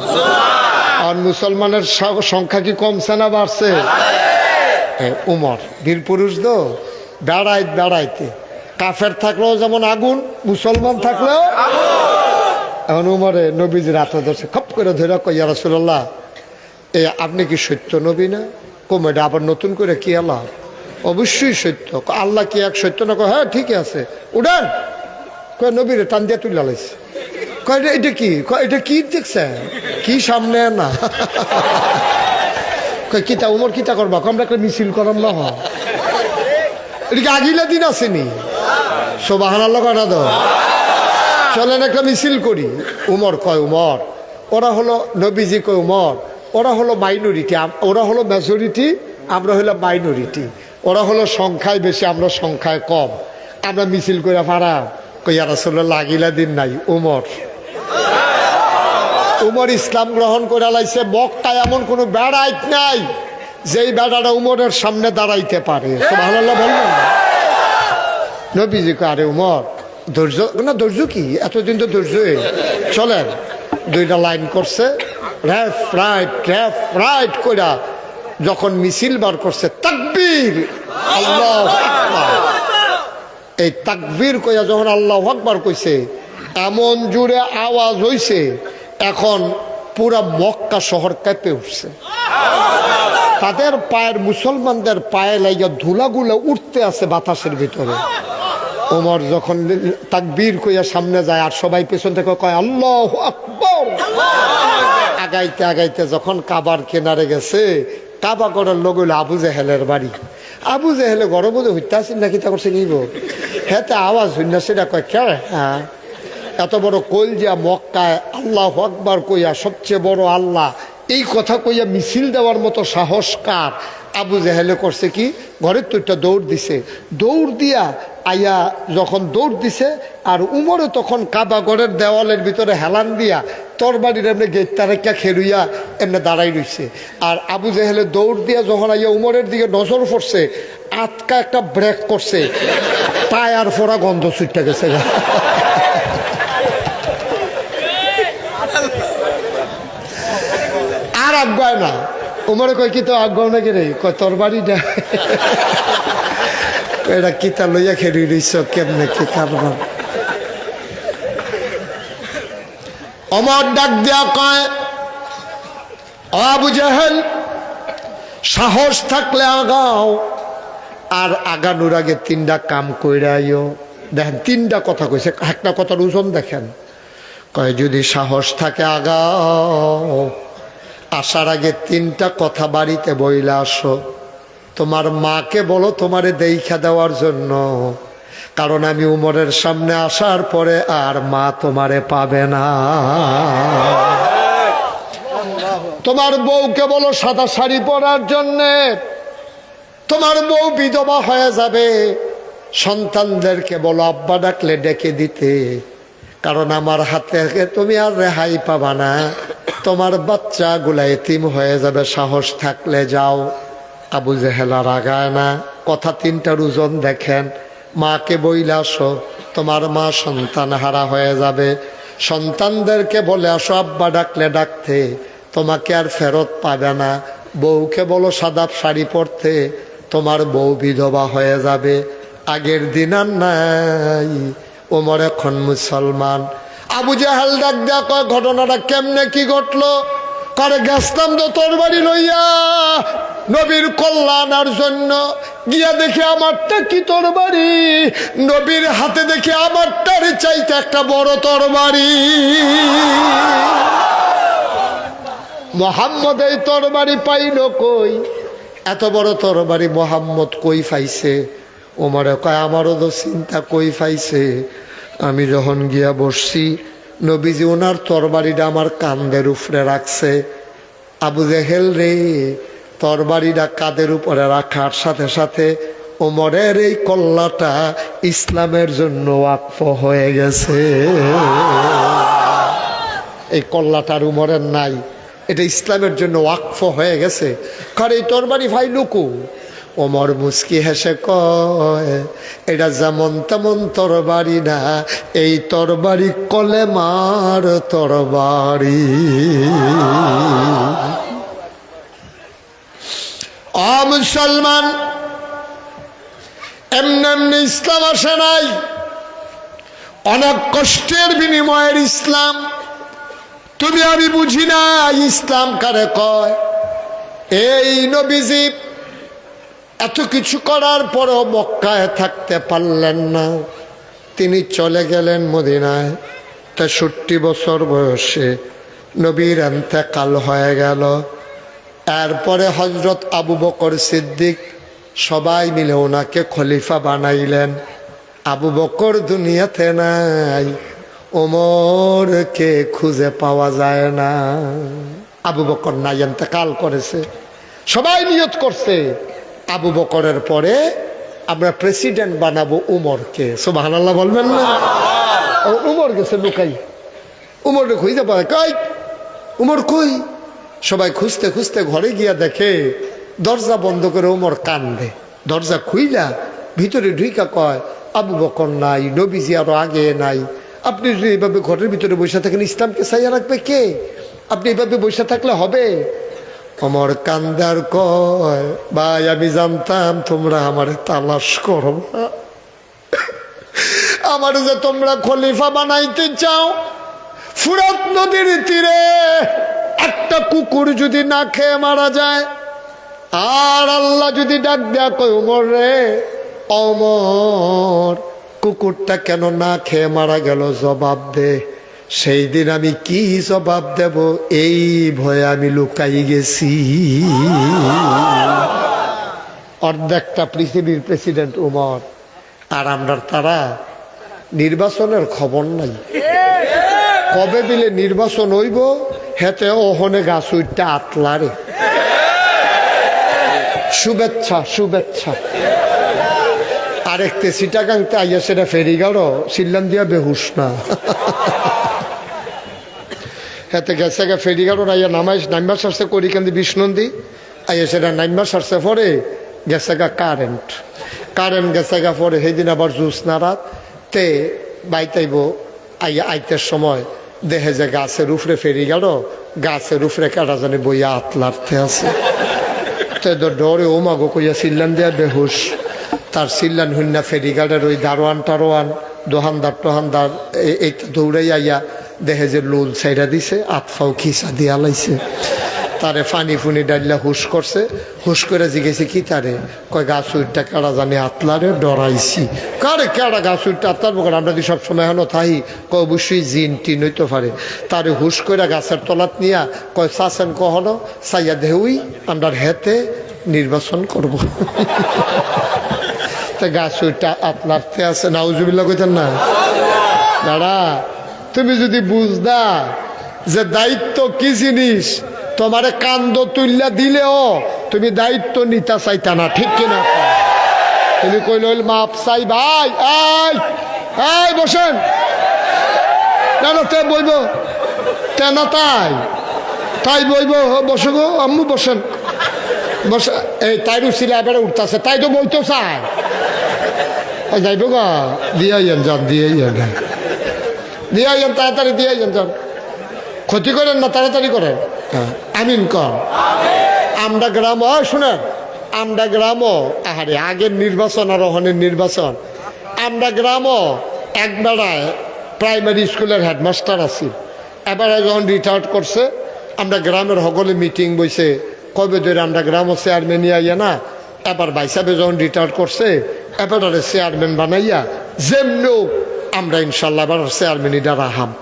আর মুসলমানের সংখ্যা কি কমছে না বাড়ছে? উমর বীর পুরুষ তো, বেড়াইতে কাফের থাকলেও যেমন আগুন, মুসলমান থাকলেও। এখন উমরে নবীজির হাতে ধরছে, খপ করে ধরে কই ইয়া রাসূলুল্লাহ, আপনি কি সত্য নবী না? কমেডা আবার নতুন করে কি আল্লাহ? অবশ্যই সত্য। আল্লাহ কি এক সত্য না? হ্যাঁ ঠিকই আছে, উড়ান। কয় নবীরে টান দিয়ে তুলে লাইছে। কয় এটা কি? এটা কি দেখছে? কি সামনে না? কয় কিতা উমর কিতা করবা? আমরা একটা মিছিল করাম না? হয় এটা কি আগিলা দিন আসেনি? সুবহানাল্লাহ কয় না তো? চলেন একটা মিছিল করি। উমর কয় উমর, ওরা হলো নবীজি কয় উমর, ওরা হলো মাইনরিটি, ওরা হলো মেজরিটি, আমরা হলো মাইনরিটি। ওরা হলো সংখ্যায় বেশি, আমরা সংখ্যায় কম, আমরা মিছিল করে পারা। কই ইয়া রাসূলুল্লাহ আগিলা দিন নাই। উমর ইসলাম গ্রহণ করে লাইছে। মক্কায় এমন কোনো বেড়াইত নাই যেই বেড়াটা উমরের সামনে দাঁড়াইতে পারে। সুবহানাল্লাহ বলবেন না? নবীজি কয় আরে উমর ধৈর্য না, ধৈর্য কি এতদিন তো ধৈর্য। চলেন, 2টা লাইন করছে, লেফট রাইট কইরা যখন মিছিল বার করছে, তাকবীর আল্লাহু আকবার। এই তাকবীর কইয়া যখন আল্লাহু আকবার কইছে, এমন জোরে আওয়াজ হইছে, এখন পুরা মক্কা শহর কেঁপে উঠছে। তাদের পায়ের, মুসলমানদের পায়ে লাইয়া ধুলাগুলো উঠতে আছে বাতাসের ভিতরে। ওমর যখন তাকবীর কইয়া সামনে যায়, আর সবাই পেছন থেকে কয় আল্লাহু আকবার। আগাইতে আগাইতে যখন কাবার কিনারে গেছে, কাবা করার লোক হইল আবু জেহেলের বাড়ি। আবু জেহেলে গর্ববোধে হইতে আসেন নাকি তা করছে নিব, হ্যাঁ তা আওয়াজ হইনা সেটা কয় কে? হ্যাঁ এত বড় কলজিয়া মক্কায় আল্লাহু আকবার কইয়া সবচেয়ে বড় আল্লাহ এই কথা কইয়া মিছিল দেওয়ার মতো সাহস কার? আবু জেহেলে করছে কি, ঘরের তো একটা দৌড় দিছে, দৌড় দিয়া আইয়া যখন দৌড় দিছে, আর উমরে তখন কাবা ঘরের দেওয়ালের ভিতরে হেলান দিয়া তরবারির এমনি গেটটা রেখা খেলুইয়া এমনি দাঁড়াই রইছে। আর আবু জেহেলে দৌড় দিয়া যখন আইয়া উমরের দিকে নজর পড়ছে, আটকা একটা ব্রেক করছে, টায়ার ফোড়া গন্ধ ছুটতে গেছে। আর আজ্ঞায় না, উমরে কয় কি তো আজ্ঞাও নাকি রে, কয় তোর বাড়িটা এটা কিতা লইয়া খেলি রইছ, কেমনে কি কারবার। ওমর ডাক দিয়া কয়, আবু জেহেল সাহস থাকলে আগাও, আর আগানোর আগে তিনটা কাম কইরা আইও। দেখেন তিনটা কথা কইছে, একটা কথার ওজন দেখেন। কয় যদি সাহস থাকে আগাও, আসার আগে তিনটা কথা বাড়িতে বইলা আসো। তোমার মাকে বলো তোমারে দেইখা দেওয়ার জন্য, কারণ আমি উমরের সামনে আসার পরে আর মা তোমারে পাবে না। তোমার বউকে বলো সাদা শাড়ি পরার জন্যে, তোমার বউ বিধবা হয়ে যাবে। সন্তানদেরকে বলো আব্বা ডাকলে ডেকে দিতে, কারণ আমার হাতে তুমি আর রেহাই পাবা না, তোমার বাচ্চাগুলা এতিম হয়ে যাবে। সাহস থাকলে যাও। আবু জেহেল আর আগায় না। কথা তিনটার ওজন দেখেন। মাকে বইলে আসো, তোমার মা সন্তান হারা হয়ে যাবে। সন্তানদেরকে বলে আসো আব্বা ডাকলে ডাকতে, তোমাকে আর ফেরত পাবে না। বউকে বলো সাদা শাড়ি পরতে, তোমার বউ বিধবা হয়ে যাবে। আগের দিন আর নাই, ওমর এখন মুসলমান। আবু জেহেল ডাক দেয়া কয় ঘটনাটা কেমনে কি ঘটলো? করে গেছলাম তো তোর বাড়ি লইয়া নবীর কল্যাণের জন্য, গিয়া দেখে আমারটা কি তোর বাড়ি, নবীর হাতে দেখে আমারটার চাইতে একটা বড় তোর বাড়ি। মোহাম্মদ এই তোর বাড়ি পাইল কই? এত বড় তোর বাড়ি মোহাম্মদ কই পাইছে? ওমরে কয় আমারও তো চিন্তা কই পাইছে। আমি যখন গিয়া বসছি, নবীজি ওনার তরবারিটা আমার কাঁধের উপরে রাখছে। আবু জেহেল রে, তরবারিটা কাঁধের উপরে রাখার সাথে সাথে ওমরের এই কল্লাটা ইসলামের জন্য ওয়াকফ হয়ে গেছে। এই কল্লাটার উমরের নাই, এটা ইসলামের জন্য ওয়াকফ হয়ে গেছে। কারণ এই তরবারি ভাই লুকু। ওমর মুস্কি হেসে কয় এটা যেমন তেমন তরবারি না, এই তরবারি কলেমার তরবারি। ও মুসলমান, এমনি এমনি ইসলাম আসে নাই, অনেক কষ্টের বিনিময়ের ইসলাম। তুমি আমি বুঝি না ইসলাম কারে কয়। এই নবীজি এত কিছু করার পরও মক্কায় থাকতে পারলেন না। তিনি চলে গেলেন মদিনায়। 63 বছর বয়সে নবীর ইন্তেকাল হয়ে গেল। এরপরে হজরত আবু বকর সিদ্দিক সবাই মিলে ওনাকে খলিফা বানাইলেন। আবু বকর দুনিয়াতে নাই, ওমরকে খুঁজে পাওয়া যায় না। আবু বকর নাই, ইন্তেকাল করেছে। সবাই নিয়ত করছে আবু বকরের পরে আমরা প্রেসিডেন্ট বানাবো উমরকে। সুবহানাল্লাহ বলবেন না? উমর গেছে লুকাই, উমরকে খুঁজে পায় কই, উমর কই? সবাই খুঁজতে খুঁজতে ঘরে গিয়া দেখে দরজা বন্ধ করে উমর কান্দে। দরজা খুইলা ভিতরে ঢুইকা কয় আবু বকর নাই, নবীজি আরো আগে নাই। আপনি যদি এইভাবে ঘরের ভিতরে বসে থাকেন, ইসলামকে সাইয়া রাখবে কে? আপনি এইভাবে বসে থাকলে হবে? ওমর কান্দার কয় ভাই আমি জানতাম তোমরা আমারে তালাশ করো না, আমার যে তোমরা খলিফা বানাইতে চাও। ফুরাত নদীর তীরে একটা কুকুর যদি না খেয়ে মারা যায়, আর আল্লাহ যদি ডাক দেয়া কয় ওমর রে, ওমর কুকুরটা কেন না খেয়ে মারা গেল, জবাব দে। সেই দিন আমি কি জবাব দেব, এই ভয়ে আমি লুকাই গেছি। অর্ধেকটা পৃথিবীর প্রেসিডেন্ট উমর, আর আমরা তারা নির্বাচনের খবর নাই। কবে দিলে নির্বাচন হইব হেতে ওহনে গাছ উঠতে আতলারে শুভেচ্ছা শুভেচ্ছা। আরেকতে সিটাগাংতে আইয়া সেটা ফেরিগাড়ো সিল্লান দিয়া বেহুশ না হেতে গেছে গা ফেরিগাড়ো আইয়া নাইমা সারছে করি কেন্দ্রে বিষ্ণন্দী আইয়া সেটা নাইমা সারছে পরে গেছে গা কারেন্ট গেছে গা পরে সেদিন আবার জুস নারাত তে বাইতাইব আইয়া আইতের সময় দেখে যে গাছের উফরে ফেরিগাড়ো গাছের উফরে কাটা জানি বইয়া আতলারতে আছে তে ডরে ও মাগো কইয়া সিল্লান দিয়া বেহুশ। তার সিল্লান হুন্না ফেরিঘাটের ওই দারোয়ান টারোয়ান দোহানদার এই দৌড়াই আইয়া দেখে যে লুল সাইডা দিছে আতফাও খিসা দিয়া লাইছে। তারে ফানি ফুনি ডাইলা হুশ করছে, হুশ করে জিগেছে কি তারে কয় গাছ উইটটা কেড়া জানি আতলারে ডরাইছি। কারে কেড়া গাছ উইটটা আতলার বকার আমরা যদি সবসময় এখনো থাই কয় অবশ্যই জিন টিন হইতে পারে। তারে হুশ করে গাছের তলাত নিয়া কয় চাচেন কখনো চাইয়া দেহুই আমরা হেতে নির্বাচন করব। গাছ ওইটা আপনারতে আছে নাউজুবিল্লাহ কইতেন না দাঁড়া। তুমি যদি বুঝদা যে দায়িত্ব কি জিনিস তোমারে কান্দ তুল্লা দিলেও তুমি দায়িত্ব নিতে চাইতা না, ঠিক কিনা? তুমি কইল মাপ চাই ভাই এই বসেন না তে বইব তেনা তাই বইব বসো গো আম্মু বসেন বসে এই তাই রুচিলে এবারে উঠতেছে তাই তো বইতো চায় যাইব গা দিয়ে যান তাড়াতাড়ি দিয়ে যান ক্ষতি করেন না তাড়াতাড়ি করেন। আমিন কর। আমরা গ্রাম শুনেন আমরা গ্রামও আহারে আগের নির্বাচন আর ওখানের নির্বাচন আমরা গ্রামও এক বেড়ায় প্রাইমারি স্কুলের হেডমাস্টার আছি। এবারে যখন রিটায়ার্ড করছে আমরা গ্রামের সকলে মিটিং বইছে কবে ধরে আমরা গ্রামও চেয়ারম্যান আইয়া না এবার বাইসাবে যখন রিটায়ার্ড করছে এবারে চেয়ারম্যান বানাইয়া যেমন আমরা ইনশাল্লাহ এবার চেয়ারম্যানিটা রাহাম।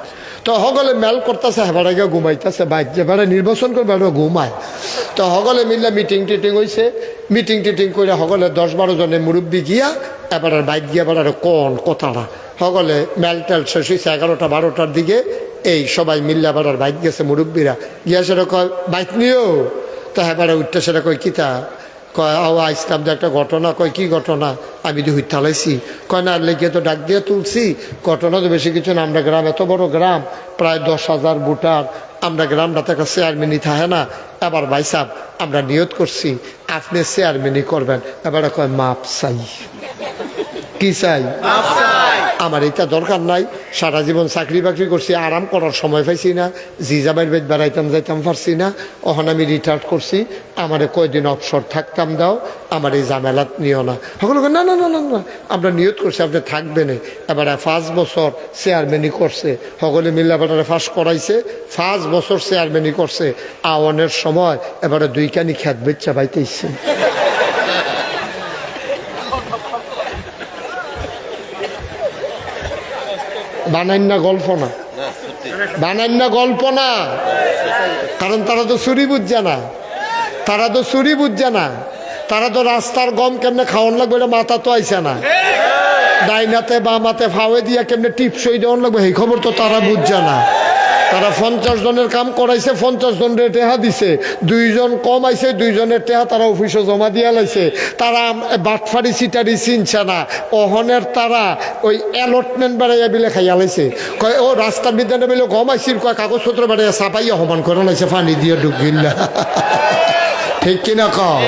তো সকলে মেল করতেছে হেবারে গিয়ে ঘুমাইতেছে বাইক যেবারে নির্বাচন করবে ঘুমায়। তো সকলে মিললে মিটিং টিটিং হয়েছে, মিটিং টিটিং করে সকলে 10-12 জনের মুরব্বী গিয়া এবার বাইক গিয়া এবার কোন কথাটা সকলে মেল টেল শেষ হয়েছে 11টা-12টার দিকে। এই সবাই মিললে আবার বাইক গেছে মুরব্বীরা গিয়া সেটা কয় বাইক নিও। তো হেবারে উঠতে সেটা কয় কিতা কয় আইসলাম যে একটা ঘটনা। কয় কি ঘটনা? আমি তো হুইট থালাইছি। কয় না লেগে তো ডাক দিয়ে তুলছি, ঘটনা তো বেশি কিছু না। আমরা গ্রাম এত বড় গ্রাম প্রায় 10,000 ভোটার, আমরা গ্রামটাতে একটা চেয়ারম্যানই থাকে না। এবার ভাই সাহেব আমরা নিয়ত করছি আপনি চেয়ারম্যানই করবেন। এবারে কয় মাপ চাই। কি চাই? আমার এটা দরকার নাই, সারা জীবন চাকরি বাকরি করছি, আরাম করার সময় পাইছি না, জি জামাইয়ের বেদ বেড়াইতাম যাইতাম পারছি না। ওখান আমি রিটায়ার্ড করছি, আমারে কয়দিন অবসর থাকতাম দাও, আমার এই ঝামেলাত নিও না। সকলে না না না না না আমরা নিয়ত করছি আপনি থাকবেন। এবারে 5 বছর চেয়ারম্যানই করছে, সকলে মিলে এবারে ফাঁস করাইছে, 5 বছর চেয়ারম্যানই করছে। আওয়ানের সময় এবারে 2 কানি খেত বেচ্চা পাইতেছে। বানাইন না গল্প না, বানাইন না গল্প না, কারণ তারা তো চুরি বুঝছে না, তারা তো চুরি বুঝছে না, তারা তো রাস্তার গম কেমনে খাওয়ান লাগবে এটা মাথা তো আইসে না, ডাইনাতে বামাতে ফাওয়ে দিয়া কেমনে টিপসই দেওয়ান লাগবে এই খবর তো তারা বুঝছে না। তারা 50 জনের কাম করাইছে, 50 জনের টেহা দিছে, 2 জন কম আইছে, 2 জনের টেহা তারা অফিসে জমা দিয়া লাইছে। তারা বাটফারি সিটারি চিনছে না, অহনের তারা ওই অ্যালটমেন্ট বেড়াইয়া বিলে খাইয়া লাইছে। কয় ও রাস্তার বিদ্যানে বেলে কম আইসির কয় কাগজপত্র বেড়াইয়া চাপাইয়া সমান করে লাইছে পানি দিয়ে ঢুকিল্লা। ঠিক কিনা কও?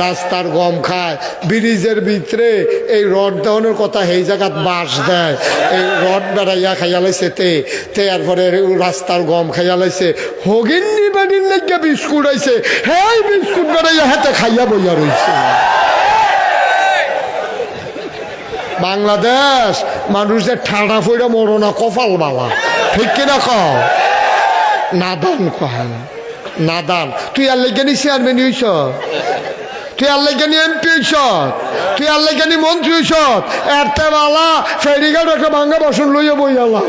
রাস্তার গম খায়, ব্রিজের ভিতরে এই রড দেওয়ানোর কথা সেই জায়গাত বাঁশ দেয়, এই রড বেড়াইয়া খাইয়া লাইছে তে এরপরে রাস্তার গম খাইয়া লাইছে। হগিন্নি বাড়ির লেগে বিস্কুট আইছে, হ্যাঁ বিস্কুট বেড়াইয়া হাতে খাইয়া বইয়া রয়েছে। বাংলাদেশ মানুষের ঠাড়া ফইরা মরনা কপাল বালা, ঠিক কিনা কও? নাদান কয় নাদান। তুই আর লেগে নি চেয়ারম্যান হইছ, তুই আল্লাহ জ্ঞানী এমপি হইছ, তুই আল্লাহ জ্ঞানী মন্ত্রী হইছ, এরতে বালা ফেরিঘাট একটা ভাঙ্গা বাসন লইয়া বই আল্লাহ।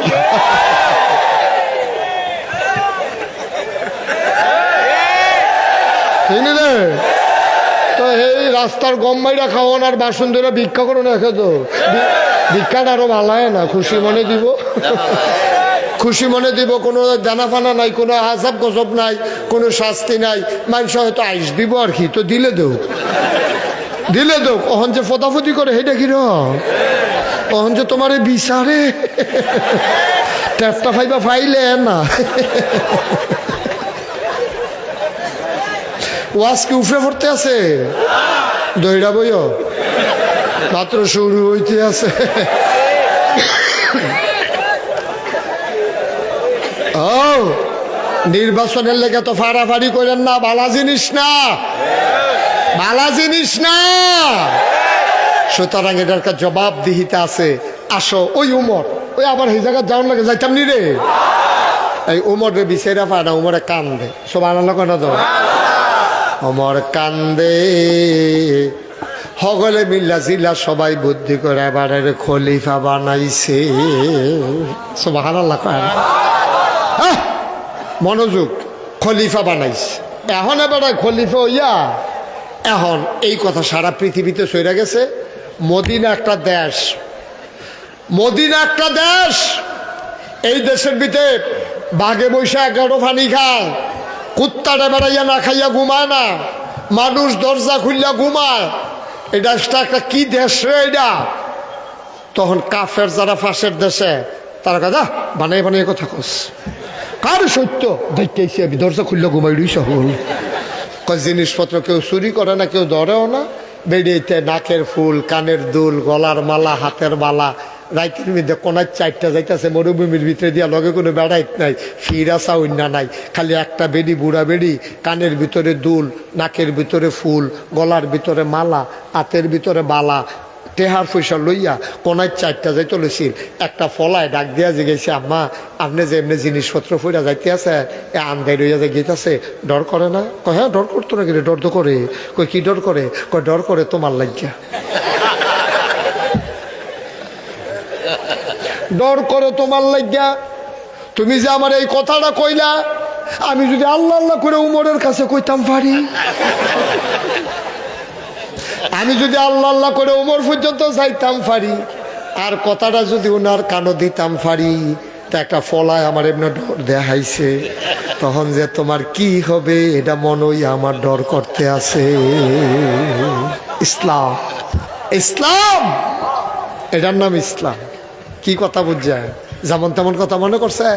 রে তো এই রাস্তার গম মাইরা খাওয়ান আর বাসন ধরে ভিক্ষা করো না, তো ভিক্ষাটা আরো ভালো হয় না, খুশি মনে দিব। খুশি মনে দিব, কোনো জানাফানা নাই, কোনো আজাব গজব নাই, কোনো শাস্তি নাই। মানুষ হয়তো আইস দিব আর কি, তো দিলে দেও, দিলে দেও। অহন যে ফতাফতি করে সেইটা কি অহন যে তোমার বিচারে ট্যাপটা ফাইবা ফাইলে না ওয়াজ কি উফরে পড়তে আছে? দইরা বইও মাত্র শুরু হইতে আছে। ও নির্বাচনের লেগে তো ফাড়াফাড়ি করেন না, ভালো জিনিস না, ভালো জিনিস না। সুতরাং এটার জবাব দিহিতে আছে। আসো ওই উমর, ওই আবার এই জায়গায় যাওয়ার লাগে যাইতাম নি রে, এই উমরে বিচারা পায় না, উমরে কান্দে। সব আনালো কেন তো উমর কান্দে, সকলে মিল্লা জিল্লা সবাই বুদ্ধি করে এবারে খলিফা বানাইছে। সুবহানাল্লাহ কয় না, মনোযোগ, খলিফা বানাইছে। এখন এবারে খলিফা হইয়া এখন এই কথা সারা পৃথিবীতে ছড়িয়ে গেছে। মদিনা একটা দেশ, মদিনা একটা দেশ, এই দেশের ভিতরে বাঘে বৈশা 11 পানি খায়, কুত্তাটা বেড়াইয়া না খাইয়া ঘুমায় না, মানুষ দরজা খুললা ঘুমায়। এটা একটা কি দেশ রে এটা? তখন কাফের যারা পাশের দেশে তারা কথা বানাই বানাই কথা কস, কার সত্য দেখতেছি আমি, দরজা খুললে ঘুমাই সকল জিনিসপত্র কেউ চুরি করে না, কেউ ধরেও না। বেরিয়েতে নাকের ফুল, কানের দুল, গলার মালা, হাতের মালা, রাইতের মধ্যে কোনায় 4টা যাইতেছে মরুভূমির ভিতরে দিয়া, লগে কোনো বেড়াইত নাই, ফিরাসা অন্য নাই, খালি একটা বেড়ি, বুড়া বেড়ি, কানের ভিতরে দুল, নাকের ভিতরে ফুল, গলার ভিতরে মালা, হাতের ভিতরে বালা, টেহার পয়সা লইয়া কোনায় 4টা যাইতে লইছিল। একটা ফলায় ডাক দিয়া জিগেছে, আম্মা আপনি যে এমনি জিনিসপত্র ফুরা যাইতে আছে, এ আন্দাই রইয়া যে গেতেছে, ডর করে না? কয় হ্যাঁ ডর করতো না, গেলে ডর তো করে। কই কি ডর করে? কয় ডর করে তোমার লাগিয়া, ডর করে তোমার লাগিয়া। তুমি যে আমার এই কথাটা কইলা, আমি যদি আল্লাহ আল্লাহ করে উমরের কাছে কইতাম পারি, আমি যদি আল্লাহ আল্লাহ করে উমর পর্যন্ত যাইতাম পারি, আর কথাটা যদি ওনার কানো দিতাম পারি, তা একটা ফলায় আমার এমনি ডর দেখাইছে, তখন যে তোমার কি হবে এটা মনই আমার ডর করতে আছে। ইসলাম, ইসলাম, এটার নাম ইসলাম। কি কথা বুঝছে? যেমন তেমন কথা মনে করছে।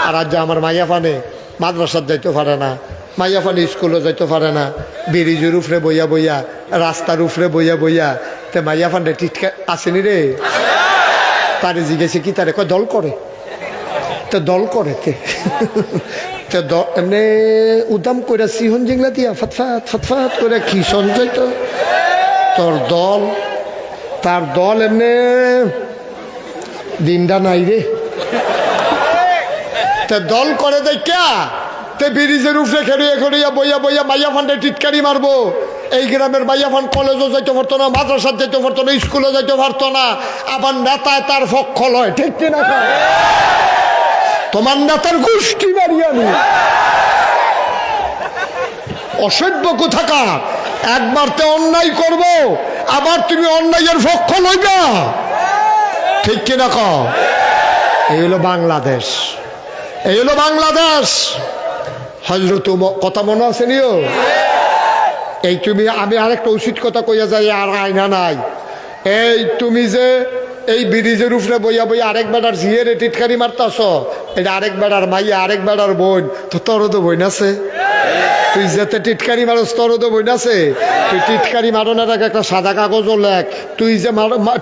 আর আজ আমার মাইয়া ফানে মাদ্রাসার যাইতে পারে না, মাইয়া ফানে স্কুলে যাইতে পারে না, ব্রিজের উপরে বইয়া বইয়া, রাস্তার উপরে বইয়া বইয়া, তে মাইয়া ফান্ডে টিটকা আসেনি রে। তারে জিজ্ঞেসে কি, তারে কয় দল করে, তো দল করে তে এমনি উদাম করে সিহন জিংলা দিয়া ফতফাত ফতফাত করে কি সঞ্চয় তো তোর দল, তার দল এমনি দিনটা নাই রে। তে দল করে দেখা তে ব্রিজের উপরে খেড়িয়ে খেড়িয়া বইয়া বইয়া মাইয়া ফান্ডে টিটকারি মারবো। এই গ্রামের মাইয়া ফান কলেজও যাইতে পারতো না, মাদ্রাসার যাইতে পারতো না, স্কুলে যাইতে পারতো না, আবার নেতায় তার পক্ষ লয়, ঠিক কিনা? তোমার নেতার গোষ্ঠী মারিয়ানি অসভ্য কোথাকা। একবার তো অন্যায় করবো, আবার তুমি অন্যায়ের পক্ষ লইবা, ঠিক কিনা? এই হলো বাংলাদেশ, এই হলো বাংলাদেশ। হযরত কথা মনে আছে নিও? এই তুমি, আমি আরেকটা উচিত কথা কইয়া যাই, আর আয়না নাই। এই তুমি যে এই ব্রিজের উপরে বইয়া বইয়া আরেক বেড়ার ঝিয়েরে টিটকারি মারতাছ, এটা আরেক বেড়ার মাইয়া, আরেক বেড়ার বোন, তো তোরও তো বোন আছে। তুই যেতে টিটকারি মারস, তোরও তো বোন আছে। তুই টিটকারি মারনের আগে একটা সাদা কাগজও লেখ, তুই যে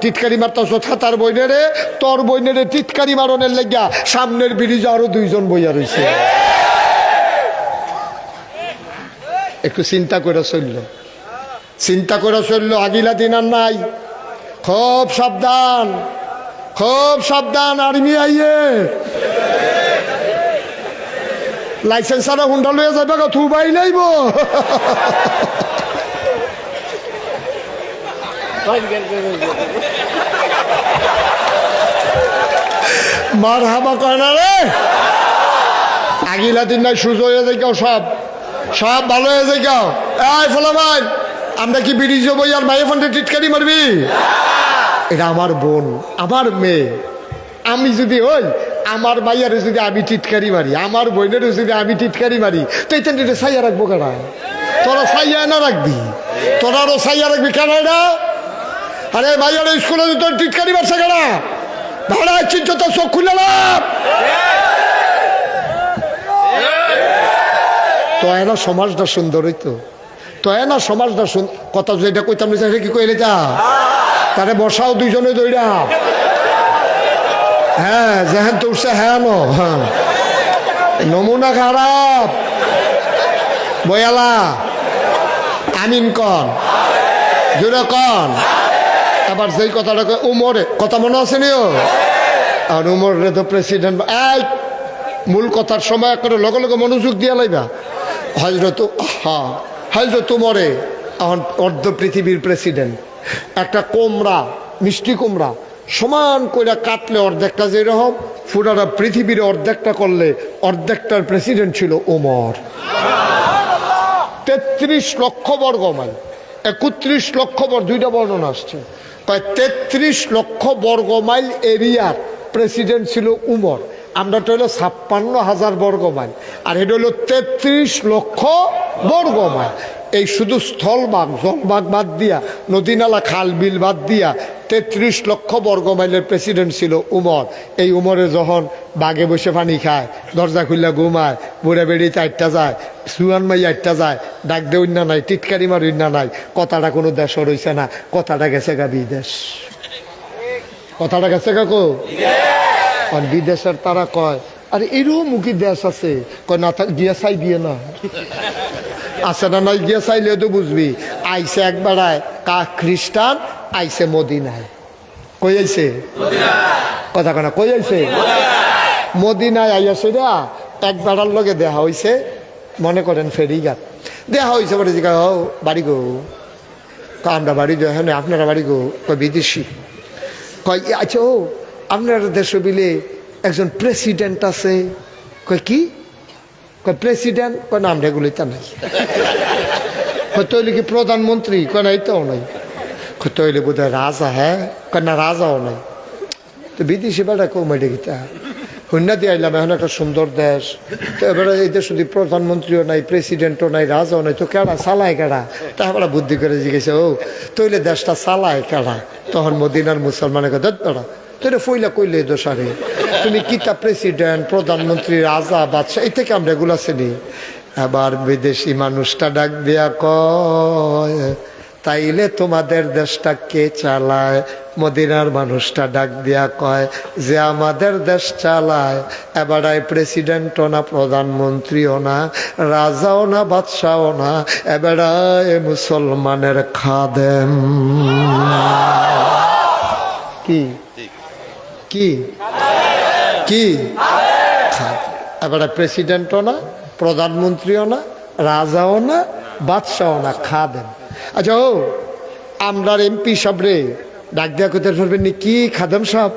টিটকারি মারতাছ তার বইনেরে, তোর বইনেরে টিটকারি মারনের লেগা সামনের ব্রিজে আরো 2 জন বইয়া রয়েছে। একটু চিন্তা করে চলল, চিন্তা করে চলল, আগিলা দিন আর নাই। খুব সাবধান, খুব সাবধান, আর্মি আইয়ে লাইসেন্স ছাড়া হুন্ডা লইয়া যাবে গো, থু বাই নাইব। মার হাবা কয় না রে, আগিলা দিন নাই, সুযোগ হয়ে যাই কেউ, সব সব ভালো হয়ে যায় কেউ। এই ফলা ভাই, আমরা কি ব্রিজে বই আর মাইয়া ফান্ডে টিটকারি মারবি? এটা আমার বোন, আমার মেয়ে। আমি যদি হই, আমার মাইয়ারে যদি আমি টিটকারি মারি, আমার বোনের যদি আমি টিটকারি মারি, তো এই তেন সাইয়া রাখবো কেনা? তোরা সাইয়া না রাখবি, তোরারও সাইয়া রাখবি কেন? এটা আরে মাইয়ার স্কুলে তোর টিটকারি মারছে কেনা? ভাড়া চিন্তা তো চোখ খুলে লাভ। তো না সমাজটা সুন্দর হইতো, তো না সমাজটা কথা যেটা কইতাম সেটা কি কইলে যা তারে বসাও দুইজনে দইরা। হ্যাঁ যেহেন তো উঠছে হ্যাঁ নো, হ্যাঁ নমুনা খারাপ। বয়ালা আমিন কন, জোরে কন। আবার যেই কথাটা কয় উমরে, কথা মনে আছে নিও? আর উমরে তো প্রেসিডেন্ট। এই মূল কথার সময় করে লগে লগে মনোযোগ দিয়া লাইবা। হজরত হজরত উমরে এখন অর্ধ পৃথিবীর প্রেসিডেন্ট। একটা কোমরা, মিষ্টি কোমরা সমান করে কাটলে অর্ধেকটা যেরকম, পুরাটা পৃথিবীর অর্ধেকটা করলে অর্ধেকটার প্রেসিডেন্ট ছিল উমর। 33 লক্ষ বর্গ মাইল, 31 লক্ষ দুইটা বর্ণনা আসছে, 33 লক্ষ বর্গ মাইল এরিয়ার প্রেসিডেন্ট ছিল উমর। আমরা তো হলো 56,000 বর্গ মাইল, আর এটা হলো 33 লক্ষ বর্গ মাইল। এই শুধু স্থলভাগ জলভাগ বাদ দিয়া, নদী নালা খাল বিল বাদ দিয়া 33 লক্ষ বর্গ মাইলের প্রেসিডেন্ট ছিল উমর। এই উমরে যখন বাগে বসে পানি খায়, দরজা খুললে ঘুমায়, বুড়ে বেড়ি 4টা যায়, সুয়ান মাই 8টা যায়, ডাক দে উন্না নাই, টিটকারি মার উন্না নাই। কথাটা কোনো দেশ রয়েছে না, কথাটা গেছে গা বিদেশ। কথাটা গেছে কাকু বিদেশের। তারা কয় আরে এরও মুখী দেশ আছে, কয় না গিয়া চাই দিয়ে না আছে না নাই, গিয়া চাইলে তো বুঝবি। আইসে একবারায় খ্রিস্টান, আইসে মদিনায়। কই আইছে কথা কনা, কই আইছে মদিনায় আইয়াছে রা। একবারার লগে দেখা হইছে, মনে করেন ফেরিঘাট দেখা হয়েছে। বলে জিজ্ঞা ও বাড়ি গো, আমরা বাড়ি গো। হ্যাঁ আপনারা বাড়ি গো? কয় বিদেশি। কয় আচ্ছা ও আপনার দেশ বিলে একজন প্রেসিডেন্ট আছে। কয় কি? কয় প্রেসিডেন্ট। কয় নাম রেগুলি তা নাই। তৈলে কি প্রধানমন্ত্রী? কয় না এইটাও নাই। তৈলে বোধ হয় রাজা। হ্যাঁ কয় না রাজাও নাই। তো বিদেশি বেড়া কৌমাইডে গীতা হন্যা দিয়ে আইলাম, এখন একটা সুন্দর দেশ। তো এবারে এই দেশ শুধু প্রধানমন্ত্রীও নাই, প্রেসিডেন্টও নাই, রাজাও নাই, তো কেডা চালায় কেডা? তা আমরা বুদ্ধি করে জিজ্ঞেস ও তৈলে দেশটা চালায় কেডা? তখন মদিনার মুসলমানের কথা বেড়া তোরে ফইলা কইলে দোষারে, তুমি কিতা প্রেসিডেন্ট, প্রধানমন্ত্রী, রাজা, বাদশাহ, এই থেকে আমরা এগুলো চিনি। আবার বিদেশি মানুষটা ডাক দিয়া কয় তাইলে তোমাদের দেশটা কে চালায়? মদিনার মানুষটা ডাক দিয়া কয় যে আমাদের দেশ চালায় এবার প্রেসিডেন্টও না, প্রধানমন্ত্রীও না, রাজাও না, বাদশাও না, এবার মুসলমানের খাদেম। কি কি কি এবার প্রেসিডেন্টও না, প্রধানমন্ত্রীও না, রাজাও না, বাদশাও না, খাদেম। আচ্ছা ও আমরা এমপি সাহেব রে ডাক দিয়া কইতেন ফেলবেন নি কি খাদেম সাহেব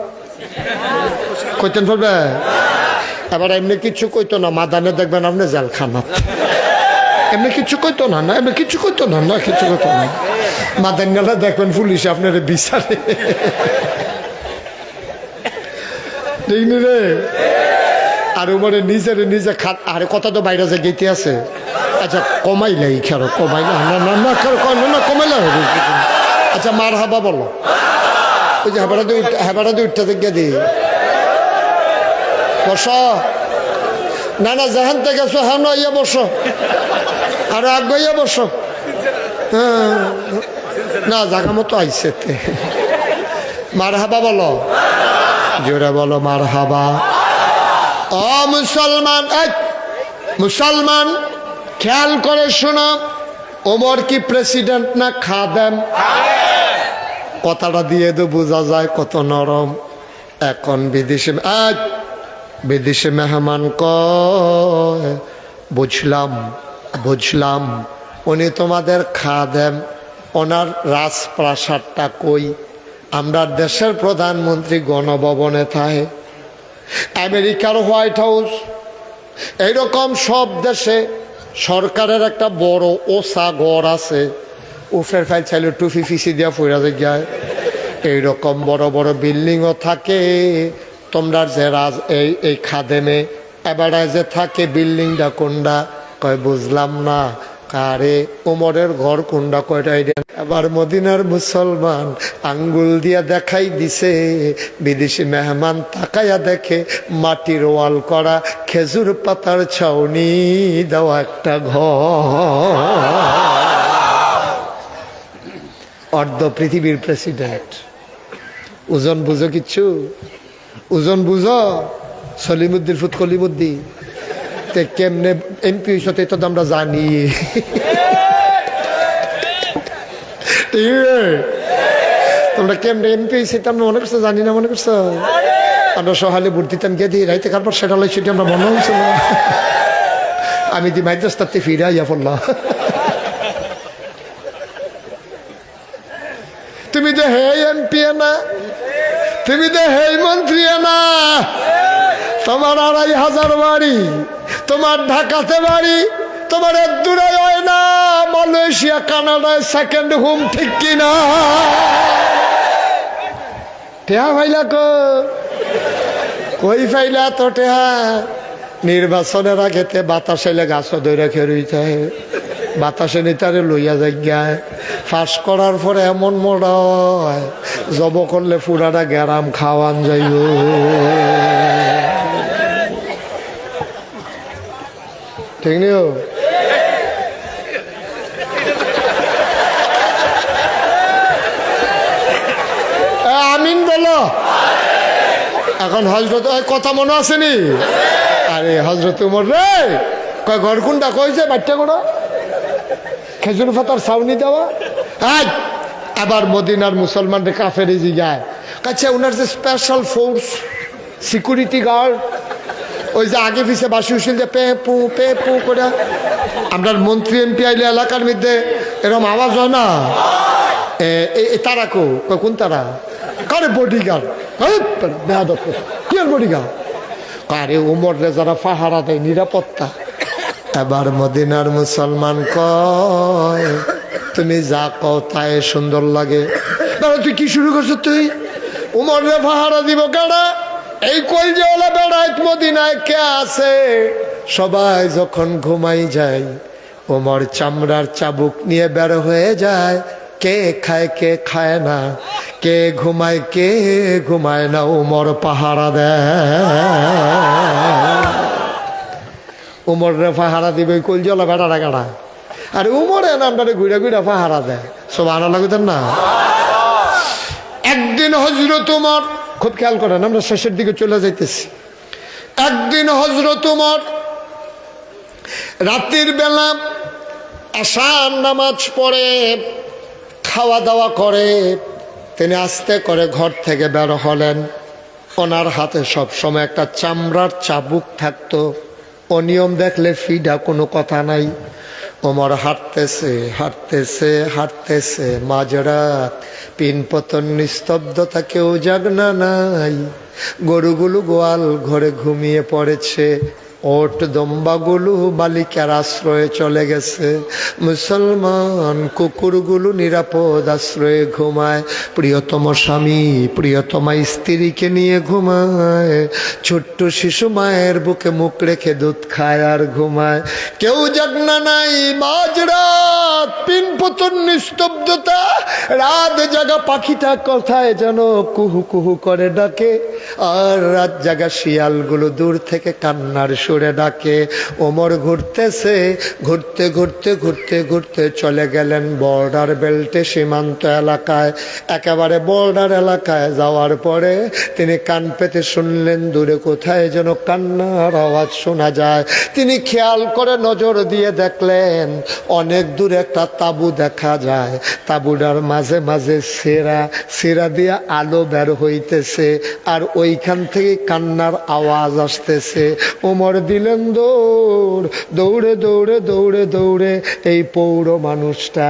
কইতেন ফেলবে? এবার এমনি কিছু কইতো না, মাদানে দেখবেন আপনি জেলখানা। এমনি কিছু কইতো না, না এমনি কিছু কইতো না, না কিছু কইতো না। মাদান্যালা দেখবেন পুলিশ আপনার বিচারে। ঠিক নি রে? আর উমরে নিজের নিজে খাত। আরে কথা তো বাইরে যে গেতে আছে। আচ্ছা কমাইলাই খেরো, কমাইলা না না না না কমাইলা হবে। আচ্ছা মার হাবা বলো, ওই যে হেবাটা দিয়ে উঠতে থেকে দি বস। না না যেখান থেকে গেছো হ্যাঁ ইয়ে বসো, আরো আগে বসো। হ্যাঁ না জায়গা মতো আইসে। মার হাবা বলো, জোরে বলো মার হাবা। ও মুসলমান, মুসলমান খেয়াল করে শোনো, ওমর কি প্রেসিডেন্ট না খাদেম? কথাটা দিয়ে তো বোঝা যায় কত নরম। এখন বিদেশে মেহমান কয় বুঝলাম বুঝলাম, উনি তোমাদের খাদেম, ওনার রাজপ্রাসাদটা কই? আমরা দেশের প্রধানমন্ত্রী গণভবনে থাকে, আমেরিকার হোয়াইট হাউস, এইরকম সব দেশে সরকারের একটা বড় ওসা ঘর আছে, উফের ফাইল চাইলে টুফি ফিসি দিয়া ফুরা যায়। এইরকম বড় বড় বিল্ডিংও থাকে, তোমরা যে রাজ এই খাদেমে এবারে যে থাকে বিল্ডিংটা কোনটা? কয় বুঝলাম না। আরে ওমরের ঘর কোনটা? কয়টা? আবার মদিনার মুসলমান আঙ্গুল দিয়া দেখাই দিছে। বিদেশি মেহমান তাকাইয়া দেখে মাটির ওয়াল করা, খেজুর পাতার ছাউনি দেওয়া একটা ঘর। অর্ধ পৃথিবীর প্রেসিডেন্ট। ওজন বুঝো কিচ্ছু? ওজন বুঝো? সলিমুদ্দিন ফুত কলিমুদ্দিন কেমনে এমপি হইতে তো আমরা জানি। তোমরা কেমনে এমপি সেটা আমরা মনে করছো? জানি না মনে করছো? আমরা সহালে ভোট দিতাম গিয়ে দিয়ে রাইতে কারপর সেটা সেটি আমরা মনে হয়েছিল। আমি দি মাইদ্রাস্তাতে ফিরে আইয়া পড়লাম। তুমি তো হে এমপি না, তুমি তো হে মন্ত্রী না, তোমার ২৫০০ বাড়ি, তোমার ঢাকাতে বাড়ি, তোমার দূরে হয় না মালয়েশিয়া কানাডায় সেকেন্ড হোম, ঠিক কিনা? টেহা ভাইলা কই ফাইলা তো টেহা? নির্বাচনের আগেতে বাতাস এলে গাছ ধরে খেয়ে বাতাসে নিতারে লইয়া যাই। ফাঁস করার পরে এমন মোড়া হয়, জব করলে পুরাটা গ্যারাম খাওয়ান যাইব। ঠিক নিও? আমিন বলো। এখন হজরত কথা মনে আসেনি? আরে হজরত উমর রে, কয় ঘর কোনটা? কইছে বাচ্চা কোনা খেজুর পাতার ছাউনি দেওয়া। আবার মদিনার মুসলমানদের কাফেরে জিগায়, কাছে ওনার যে স্পেশাল ফোর্স সিকিউরিটি গার্ড, ওই যে আগে পিছিয়ে বাসি উসিল যে পে পু করে, আমরা মন্ত্রী এমপি আইলে এলাকার মধ্যে এরকম আওয়াজ হয় না? তারা কোন তারা? কারে বডিগার্ড। কি আর বডিগার্ড? কারে উমরে যারা পাহারা দেয় নিরাপত্তা। এবার মদিনার মুসলমান কয়, তুমি যা কও তাই সুন্দর লাগে। তুই কি শুরু করছো? তুই উমরে পাহারা দিব কেনা? এই কলজেওয়ালা বেড়ায় মদিনায় কে আছে? সবাই যখন ঘুমাই যায়, ওমর চামড়ার চাবুক নিয়ে বের হয়ে যায়। কে খায় কে খায় না, কে ঘুমায় না, ওমর পাহারা দেয়। উমরে পাহারা দিবে কলজেওয়ালা বেড়াটা গাড়া। আর উমরে নামটারে ঘুরে ঘুরে পাহারা দেয়। সব আনা লাগতেন না? একদিন হযরত উমর, খুব খেয়াল করেন, আমরা শেষের দিকে চলে যাইতেছি। একদিন হযরত উমর রাতের বেলা আশার নামাজ পড়ে খাওয়া দাওয়া করে তিনি আস্তে করে ঘর থেকে বের হলেন। ওনার হাতে সবসময় একটা চামড়ার চাবুক থাকতো। অনিয়ম দেখলে ফিডা, কোনো কথা নাই। ওমর হাঁটতেছে মাঝরাত, পিনপতন নিস্তব্ধতা, কেউ জাগনা নাই। গরুগুলো গোয়াল ঘরে ঘুমিয়ে পড়েছে, ওট দম্বাগুলো মালিকের আশ্রয়ে চলে গেছে। মুসলমান কুকুরগুলো নিরাপদ আশ্রয়ে ঘুমায়। প্রিয়তম স্বামী প্রিয়তমা স্ত্রীকে নিয়ে ঘুমায়। ছোট্ট শিশু মায়ের বুকে মুখ রেখে দুধ খায় আর ঘুমায়। কেউ জাগনা নাই। মাঝরাত, পিনপতন নিস্তব্ধতা, রাত জাগা পাখিটা কোথায় যেন কুহু কুহু করে ডাকে। আর রাত জাগা শিয়ালগুলো দূর থেকে কান্নার সুরে ডাকে। ওমর ঘুরতেছে, ঘুরতে চলে গেলেন বর্ডার বেল্টে, সীমান্ত এলাকায়। একেবারে বর্ডার এলাকায় যাওয়ার পরে তিনি কান পেতে শুনলেন দূরে কোথায় যেন কান্নার আওয়াজ শোনা যায়। তিনি খেয়াল করে নজর দিয়ে দেখলেন অনেক দূরে একটা তাঁবু দেখা যায়। তাঁবুটার মাঝে মাঝে সেরা দিয়ে আলো বের হইতেছে, আর ওইখান থেকে কান্নার আওয়াজ আসতেছে। ওমর দিলেন দৌড়ে এই পৌর মানুষটা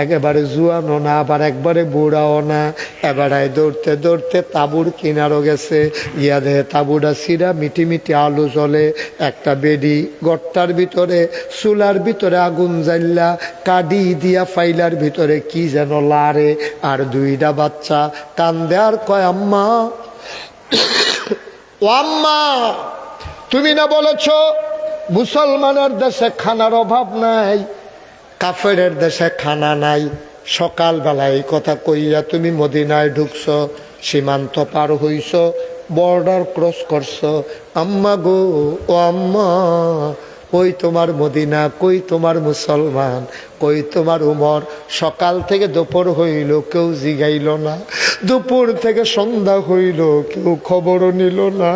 একেবারে জুয়ানো না, আবার একবারে বুড়াও না, এবারে দৌড়তে তাঁবুর কিনারও গেছে। গিয়া দেহে তাঁবুটা সিরা, মিটি আলো জ্বলে। একটা বেডি গট্টার ভিতরে, চুলার ভিতরে আগুন জ্বাল্লা, কাডি দিয়া ফাইলার ভিতরে কি যেন লারে। আর দুইটা বাচ্চা কান্দে আর কয়, আম্মা ও আম্মা, তুমি না বলেছ মুসলমানের দেশে খানার অভাব নাই, কাফেরের দেশে খানা নাই। সকালবেলায় এই কথা কইয়া তুমি মদিনায় ঢুকছ, সীমান্ত পার হইছ, বর্ডার ক্রস করছ। আম্মা গো, ও আম্মা, কই তোমার মদিনা, কই তোমার মুসলমান, কই তোমার উমর? সকাল থেকে দুপুর হইল, কেউ জিগাইল না। দুপুর থেকে সন্ধ্যা হইল, কেউ খবরও নিল না।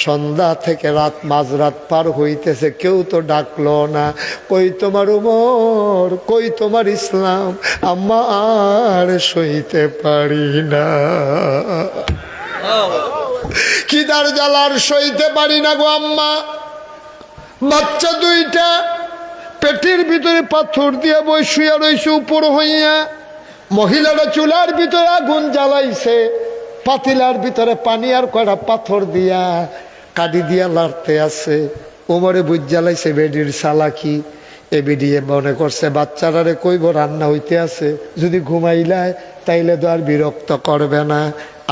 সন্ধ্যা থেকে রাত, মাঝরাত পার হইতেছে, কেউ তো ডাকলো না। কই তোমার উমর, কই তোমার ইসলাম? আম্মা আর সইতে পারি না, খিদার জ্বালার সইতে পারি না গো আম্মা। বাচ্চা দুইটা পেটের ভিতরে পাথর দিয়ে বসিয়া রয়েছে উপর হইয়া। মহিলারা চুলার ভিতরে আগুন জ্বালাইছে, পাতিলার ভিতরে পানি আর কয়টা পাথর দিয়া কাটি দিয়া লাড়তে আছে। ওমরে বুঝ জ্বালাইছে বেডির চালাকি। এ বেডিয়ে মনে করছে বাচ্চারারে কইব রান্না হইতে আছে, যদি ঘুমাইলায় তাইলে তো আর বিরক্ত করবে না।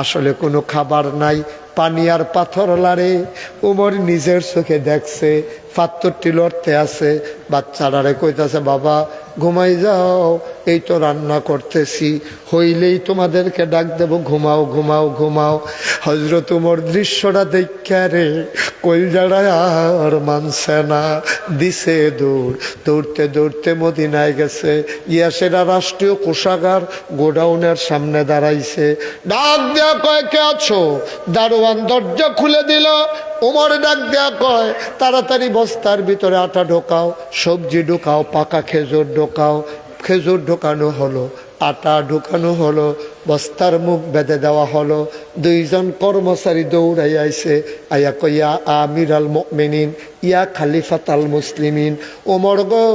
আসলে কোনো খাবার নাই, পানি আর পাথর লাড়ে। উমর নিজের চোখে দেখছে পাথরটি লড়তে আছে। বাচ্চারারে কইতাছে বাবা ঘুমাই যাও, এই তো রান্না করতেছি, হইলেই তোমাদেরকে ডাক দেব, ঘুমাও ঘুমাও ঘুমাও। হযরত উমর দৃশ্যটা দেখা রে কলজাটা আর মানছে না, দিছে দৌড়। দৌড়তে দৌড়তে মদিনায় গেছে, ইয়াসেরা রাষ্ট্রীয় কোষাগার গোডাউনের সামনে দাঁড়াইছে। ডাক দেয়া কয় কে আছো? দারোয়ান দরজা খুলে দিল। উমর ডাক দেয়া কয় তাড়াতাড়ি বস্তার ভিতরে আটা ঢোকাও, সবজি ঢোকাও, পাকা খেজুর ঢোকাও। খেজুর ঢোকানো হলো, আটা ঢুকানো হলো, বস্তার মুখ বেঁধে দেওয়া হলো। দুইজন কর্মচারী দৌড়াই আইছে, আয়া কইয়া আমির আল মুমিনিন, ইয়া খালিফাত আল মুসলিমিন। ওমর গো,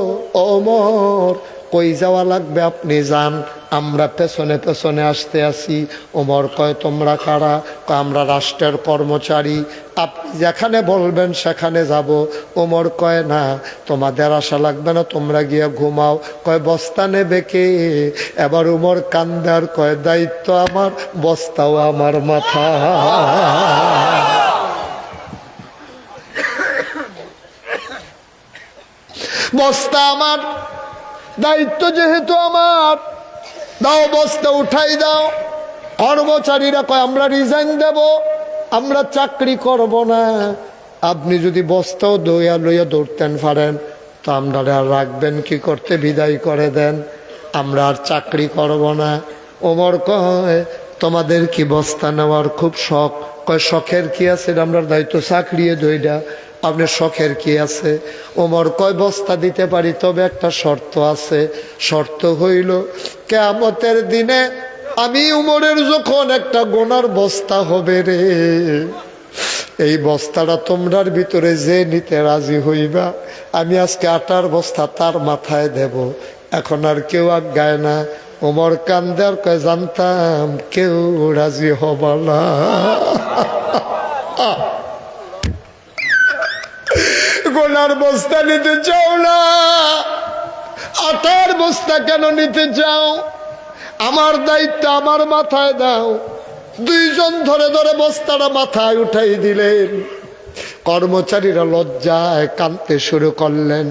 ওমর কই যাওয়া লাগবে আপনি যান, আমরা পেছনে পেছনে আসতে আসি। ওমর কয় তোমরা কারা? আমরা রাষ্ট্রের কর্মচারী, আপনি যেখানে বলবেন সেখানে যাব। ওমর কয় না, তোমাদের আশা লাগবে না, তোমরা গিয়ে ঘুমাও। কয় বস্তা নেবে কে? এবার উমর কান্দার কয় দায়িত্ব আমার, বস্তাও আমার মাথা। বস্তা আমার, দায়িত্ব যেহেতু আমার, দাও বস্তা উঠাই দাও। কর্মচারীরা কয় আমরা রিজাইন দেব, আমরা চাকরি করব না। আপনি যদি বস্তাও দইয়া লইয়া দৌড়তেন পারেন তো আমরা আর রাখবেন কি করতে? বিদায় করে দেন, আমরা আর চাকরি করব না। ওমর কয় তোমাদের কি বস্তা নেওয়ার খুব শখ? কয় শখের কি আছে, আমরা দায়িত্ব চাকরিয়ে দইডা, আপনার শখের কি আছে? ওমর কয় বস্তা দিতে পারি, তবে একটা শর্ত আছে। শর্ত হইল কিয়ামতের দিনে আমি উমরের যখন একটা গোনার বস্তা হবে রে, এই বস্তাটা তোমরার ভিতরে যে নিতে রাজি হইবা, আমি আজকে আটার বস্তা তার মাথায় দেব। এখন আর কেউ আজ্ঞায় না। ওমর কান্দার কয় জানতাম কেউ রাজি হবা না। গোনার বস্তা নিতে চাও না, আটার বস্তা কেন নিতে চাও? আমার দায়িত্ব আমার মাথায় দাও। দুইজন ধরে ধরে বস্তাটা মাথায় উঠাই দিলেন। কর্মচারীরা লজ্জায় কাঁদতে শুরু করলেন।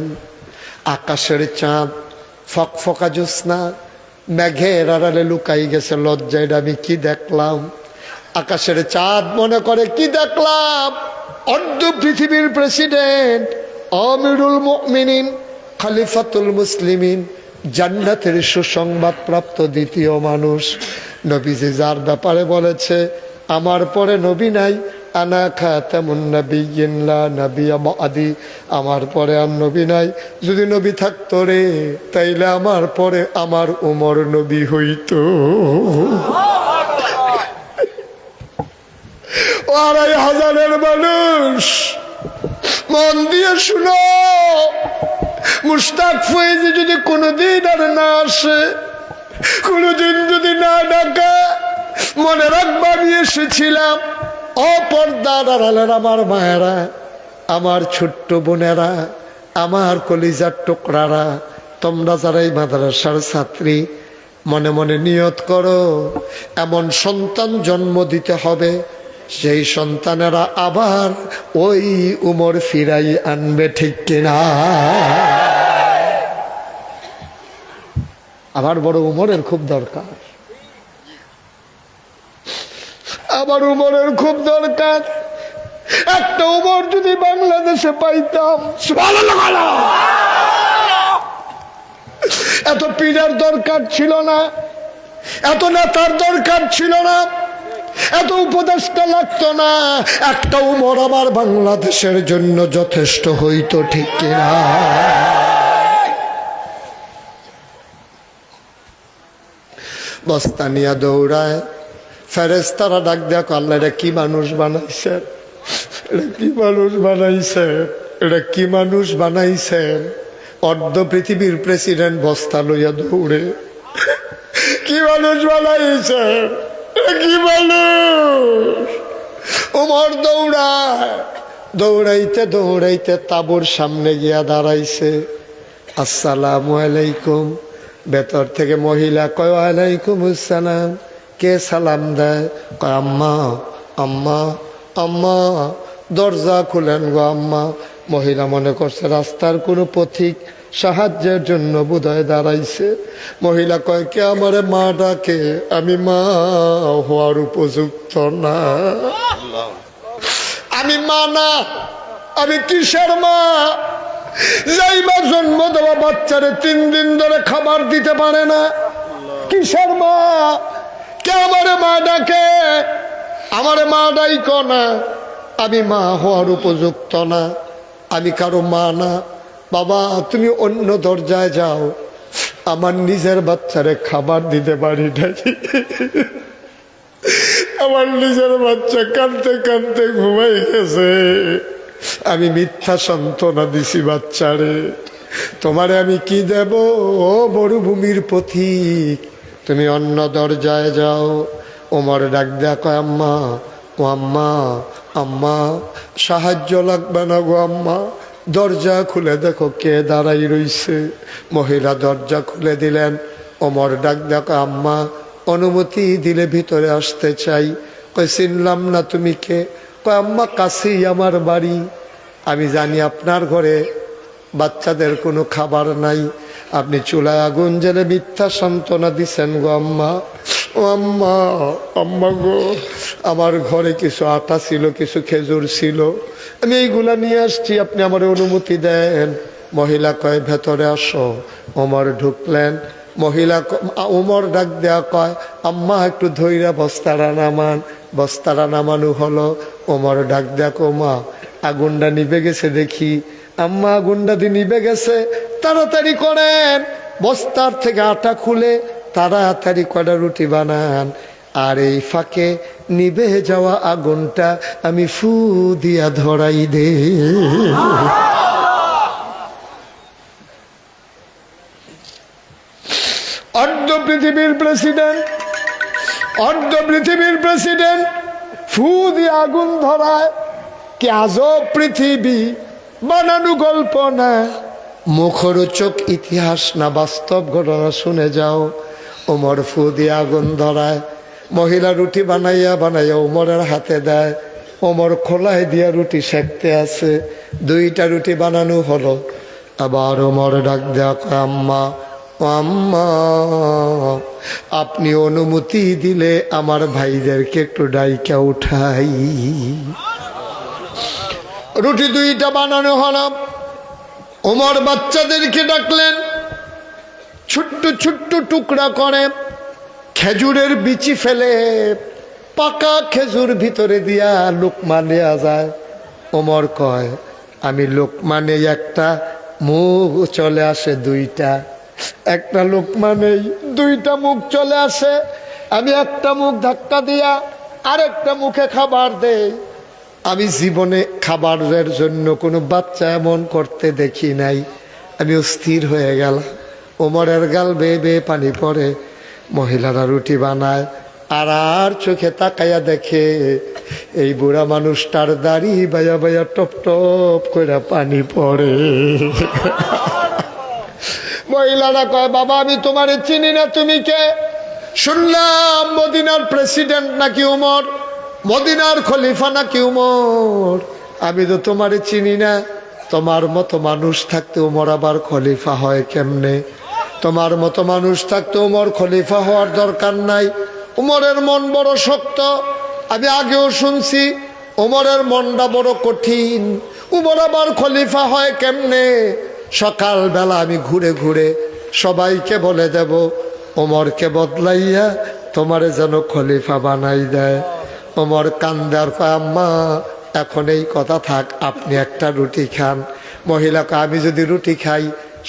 আকাশের চাঁদ ফকফকা জ্যোৎস্না মেঘের আড়ালে লুকাই গেছে। লজ্জায় আমি কি দেখলাম? আকাশের চাঁদ মনে করে কি দেখলাম? অর্ধ পৃথিবীর প্রেসিডেন্ট, আমিরুল মুমিনিন, খলিফাতুল মুসলিমিন, জান্নাতের সুসংবাদ প্রাপ্ত দ্বিতীয় মানুষ। নবীজি যার ব্যাপারে বলেছে আমার পরে নবী নাই, আনা খাতামুন নাবিয়্যিন লা নাবিয়্যা বা'দি, আমার পরে আর নবী নাই। যদি নবী থাকতো রে তাইলে আমার পরে আমার উমর নবী হইতো। ২৫০০০ মানুষ মন দিয়ে শুনো, মুশতাক ফয়েজি যদি কোনোদিন আর না আসে, কোনোদিন যদি না ডাকা, মনে রাখবা আমি এসেছিলাম। অপর্দার আড়ালের আমার মায়েরা, আমার ছোট্ট বোনেরা, আমার কলিজার টুকরারা, তোমরা যারা এই মাদ্রাসার ছাত্রী, মনে মনে নিয়ত করো এমন সন্তান জন্ম দিতে হবে সেই সন্তানেরা আবার ওই উমর ফিরাই আনবে, ঠিক কিনা? আবার বড় উমরের খুব দরকার, আবার উমরের খুব দরকার। একটা উমর যদি বাংলাদেশে পাইতাম, সুবহানাল্লাহ। এত পীরের দরকার ছিল না, এত নেতার দরকার ছিল না, এত উপদেষ্টা লাগতো না। একটা উমর আমার বাংলাদেশের জন্য যথেষ্ট হইতো, ঠিক কিনা? বস্তা নিয়ে দৌড়ায়, ফেরেশতারা ডাক দেখো, আল্লাহ এটা কি মানুষ বানাইছে, এটা কি মানুষ বানাইছে, এটা কি মানুষ বানাইছেন? অর্ধ পৃথিবীর প্রেসিডেন্ট বস্তা লইয়া দৌড়ে, কি মানুষ বানাইছে, কি মানুষ? উমর দৌড়ায়, দৌড়াইতে দৌড়াইতে তাঁবুর সামনে গিয়া দাঁড়াইছে। আসসালামু আলাইকুম। ভেতর থেকে মহিলা কয় ওয়ালাইকুম আসসালাম। কে সালাম দেয়? কয় আম্মা, আম্মা, আম্মা। দরজা খুলেন গো আম্মা। মহিলা মনে করছে রাস্তার কোনো পথিক সাহায্যের জন্য বোধহয় দাঁড়াইছে। মহিলা কয় কে আমারে মা ডাকে, আমি মা হওয়ার উপযুক্ত না, আমি মা না, আমি কিসের মা? যেই মা জন্ম দেওয়া বাচ্চারে 3 দিন ধরে খাবার দিতে পারে না, কিসের মা? কে আমারে মা ডাকে? আমারে মা ডাইকো না, আমি মা হওয়ার উপযুক্ত না, আমি কারো মা না। বাবা তুমি অন্য দরজায় যাও, আমার নিজের বাচ্চারে খাবার দিতে পারি নাকি? আমার নিজের বাচ্চা কাঁদতে কাঁদতে ঘুমাই গেছে, আমি মিথ্যা সান্ত্বনা দিছি বাচ্চারে, তোমারে আমি কি দেব? ও মরুভূমির পথিক, তুমি অন্য দরজায় যাও। ওমর ডাক দেয়া কয় আম্মা, ও আম্মা, আম্মা সাহায্য লাগবে না গো আম্মা, দরজা খুলে দেখো কে দাঁড়াই রইছে। মহিলা দরজা খুলে দিলেন। ওমর ডাক দেয়া কয় আম্মা অনুমতি দিলে ভিতরে আসতে চাই। কই চিনলাম না, তুমি কে? কয় আম্মা কাছেই আমার বাড়ি, আমি জানি আপনার ঘরে বাচ্চাদের কোনো খাবার নাই, আপনি চুলায় আগুন জ্বেলে মিথ্যা সান্ত্বনা দিছেন গো আম্মা। ও আম্মা, আম্মা গো, আমার ঘরে কিছু আটা ছিল, কিছু খেজুর ছিল, আমি এইগুলা নিয়ে আসছি, আপনি আমার অনুমতি দেন। মহিলা কয় ভেতরে আসো। ওমর ঢুকলেন। মহিলা ওমর ডাক দেয়া কয় আম্মা একটু ধৈর্য বস্তারা নামান। বস্তারা নামানো হলো। ওমর ডাক দেয়া কো মা আগুনটা নিভে গেছে দেখি। আম্মা আগুনটা দিয়ে নিভে গেছে, তাড়াতাড়ি করেন, বস্তার থেকে আটা খুলে তাড়াতাড়ি কটা রুটি বানান, আর এই ফাঁকে নিভে যাওয়া আগুনটা আমি ফু দিয়া ধরাই দে। অর্ধ পৃথিবীর প্রেসিডেন্ট, অর্ধ পৃথিবীর প্রেসিডেন্ট ফু দিয়ে আগুন ধরায়। কি আজব পৃথিবী, বানানো গল্প না, মুখরোচক ইতিহাস না বাস্তব ঘটনা, শুনে যাও। ওমর ফু দিয়ে আগুন ধরায়। মহিলা রুটি বানাইয়া বানাইয়া ওমরের হাতে দেয়। ওমর খোলায় দিয়া রুটি সেঁকতে আছে। 2টা রুটি বানানো হলো। আবার ওমর ডাক দেয়া কয় আম্মা, আম্মা আপনি অনুমতি দিলে আমার ভাইদেরকে একটু ডাইকা উঠাই। রুটি 2টা বানানো হলো। ওমর বাচ্চাদেরকে ডাকলেন, ছোট্ট ছোট্ট টুকরা করে খেজুরের বিচি ফেলে পাকা খেজুর ভিতরে দিয়া লোকমা নেওয়া যায়। ওমর কয় আমি লোকমা নেই, একটা মুখ চলে আসে 2টা, একটা লোকমা নেই 2টা মুখ চলে আসে। আমি একটা মুখ ধাক্কা দিয়া আরেকটা মুখে খাবার দেই। আমি জীবনে খাবারের জন্য কোনো বাচ্চা এমন করতে দেখি নাই। আমি অস্থির হয়ে গেলাম। ওমরের গাল বেয়ে বেয়ে পানি পড়ে। মহিলারা রুটি বানায়, আর চোখে তাকাইয়া দেখে এই বুড়া মানুষটার দাড়ি বাইয়া বাইয়া টপ টপ করে পানি পড়ে। মহিলারা কয় বাবা আমি তোমারে চিনি না, তুমি কে? শুনলাম মদিনার প্রেসিডেন্ট নাকি ওমর। মদিনার খলিফা নাকি উমর? আমি তো তোমারে চিনি না। তোমার মতো মানুষ থাকতে উমর আবার খলিফা হয় কেমনে? তোমার মতো মানুষ থাকতে উমর খলিফা হওয়ার দরকার নাই। উমরের মন বড় শক্ত, আমি আগেও শুনছি। উমরের মনটা বড় কঠিন। উমর আবার খলিফা হয় কেমনে? সকালবেলা আমি ঘুরে ঘুরে সবাইকে বলে দেব, ওমরকে বদলাইয়া তোমারে যেন খলিফা বানাই দেয়। ওমর কান্দে আর কয়, আম্মা এখন এই কথা থাক, আপনি একটা রুটি খান। মহিলাকে, আমি যদি রুটি খাই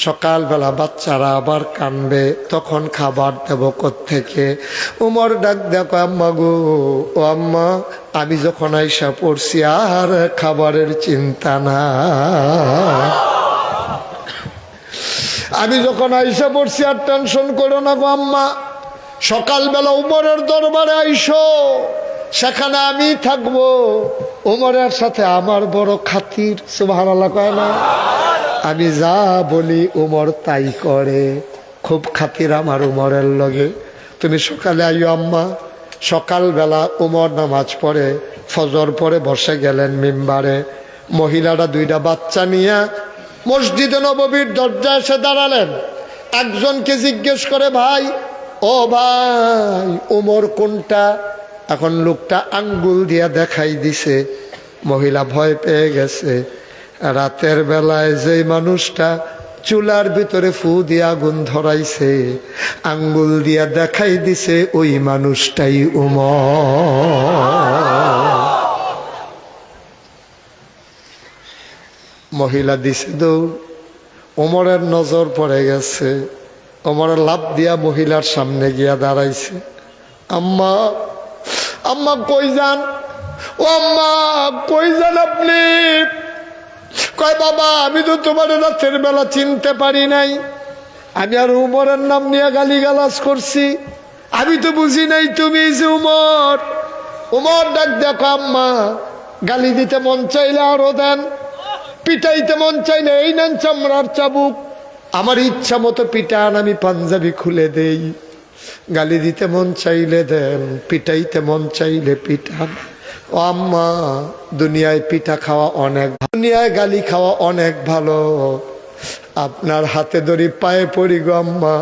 সকালবেলা বাচ্চারা আবার কানবে, তখন খাবার দেব কোত্থেকে? উমর ডাক দেখো, আম্মা গো, ও আম্মা, আমি যখন আইসা পড়ছি আর খাবারের চিন্তা না। আমি যখন আইসা পড়ছি আর টেনশন করো না গো আম্মা। সকালবেলা উমরের দরবারে আইসো, সেখানে আমি থাকবো। উমরের সাথে আমার বড় খাতির, সুবহানাল্লাহ কয় না? আমি যা বলি উমর তাই করে, খুব খাতির আমার উমরের লগে। তুমি সকালে আইও আম্মা। সকালবেলা উমর নামাজ পড়ে, ফজর পরে বসে গেলেন মিম্বারে। মহিলারা দুইটা বাচ্চা নিয়ে মসজিদে নববীর দরজায় এসে দাঁড়ালেন। একজনকে জিজ্ঞেস করে, ভাই, ও ভাই, উমর কোনটা? এখন লোকটা আঙ্গুল দিয়া দেখাই দিছে। মহিলা ভয় পেয়ে গেছে। রাতের বেলায় যেই মানুষটা চুলার ভিতরে ফু দিয়া আগুন ধরাইছে, আঙ্গুল দিয়া দেখাই দিছে, ওই মানুষটাই উমর। মহিলা দিছে দৌড়। ওমরের নজর পড়ে গেছে। ওমরের লাফ দিয়া মহিলার সামনে গিয়া দাঁড়াইছে। আম্মা, আম্মা কই যান? ও আম্মা, কই যান আপনি? কয়, বাবা, আমি তো তোমার রাতের বেলা চিনতে পারি নাই। আমি আর উমরের নাম নিয়ে গালিগালাজ করছি। আমি তো বুঝি নাই তুমি যে উমর। উমর ডাক দেখো, আম্মা, গালি দিতে মন চাইলে আরো দেন, পিটাইতে মন চাইলে এই নেন চামড়ার চাবুক। আমার ইচ্ছা মতো পিটান, আমি পাঞ্জাবি খুলে দেই। গালি দিতে মন চাইলে দেন, পিটাইতে মন চাইলে পিটান। ও আম্মা, দুনিয়ায় পিঠা খাওয়া অনেক, দুনিয়ায় গালি খাওয়া অনেক ভালো। আপনার হাতে ধরি পায়ে পড়ি গো আম্মা,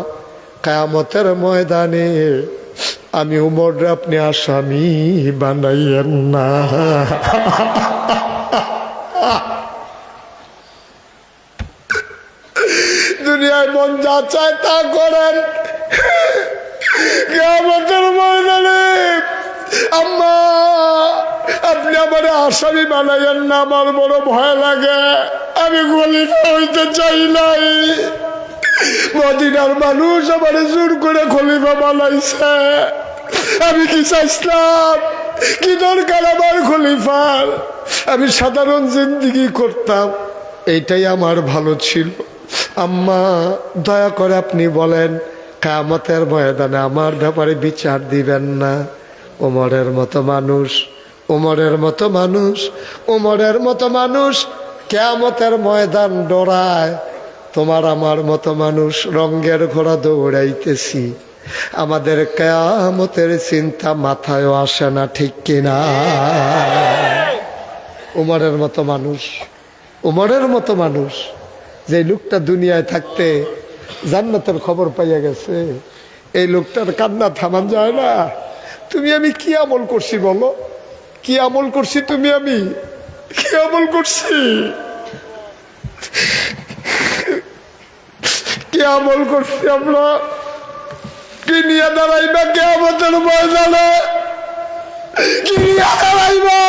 কিয়ামতের ময়দানে আমি উমররে আপনি আসামি বানাইয়েন না। দুনিয়ায় মন যা চায় তা করেন, কিয়ামতের ময়দানে আম্মা আপনি আমার আসামি বানাইয়েন না। আমার বড় ভয় লাগে। আমি খলিফা হইতে চাই নাই। মদিনার মানুষ আমার জোর করে খলিফা বানাইছে। আমি কি চাইছিলাম? কি দরকার আমার খলিফার? আমি সাধারণ জিন্দেগি করতাম, এইটাই আমার ভালো ছিল। আম্মা দয়া করে আপনি বলেন, কিয়ামতের ময়দানে আমার ব্যাপারে বিচার দিবেন না? ওমরের মতো মানুষ, ওমরের মতো মানুষ, ওমরের মতো মানুষ কিয়ামতের ময়দান ডরায়। তোমার আমার মতো মানুষ রঙের ঘোড়া দৌড়াইতেছি, আমাদের কিয়ামতের চিন্তা মাথায়ও আসে না, ঠিক কিনা? উমরের মতো মানুষ, উমরের মতো মানুষ, যে লোকটা দুনিয়ায় থাকতে জান্নাতের খবর পাইয়া গেছে, এই লোকটার কান্না থামান যায় না। তুমি আমি কি আমল করছি বলো? কি আমল করছি? তুমি আমি কি আমল করছি? কি আমল করছি আমরা? কি নিয়ে দাঁড়াইবা কিয়ামতের ময়দানে? কি নিয়ে দাঁড়াইবা?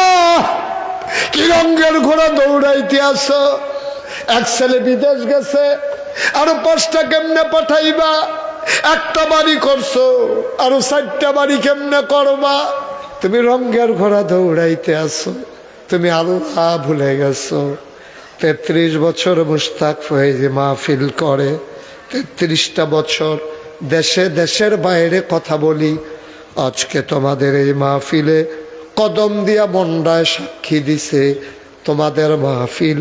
কি রঙের ঘোড়া দৌড়াইতে আসো? এক ছেলে বিদেশ গেছে, আরো 5টা কেমনে পাঠাইবা? একটা বাড়ি করছো, আরো 4টা বাড়ি কেমনে করবা? তুমি রঙের ঘোড়া দৌড়াইতে আসো, তুমি আল্লাহ ভুলে গেছো। 33 বছর মুশতাক ফয়েজি মাহফিল করে, 33টা বছর দেশে দেশের বাইরে কথা বলি। আজকে তোমাদের এই মাহফিলে কদম দিয়া মন্ডায় সাক্ষী দিছে, তোমাদের মাহফিল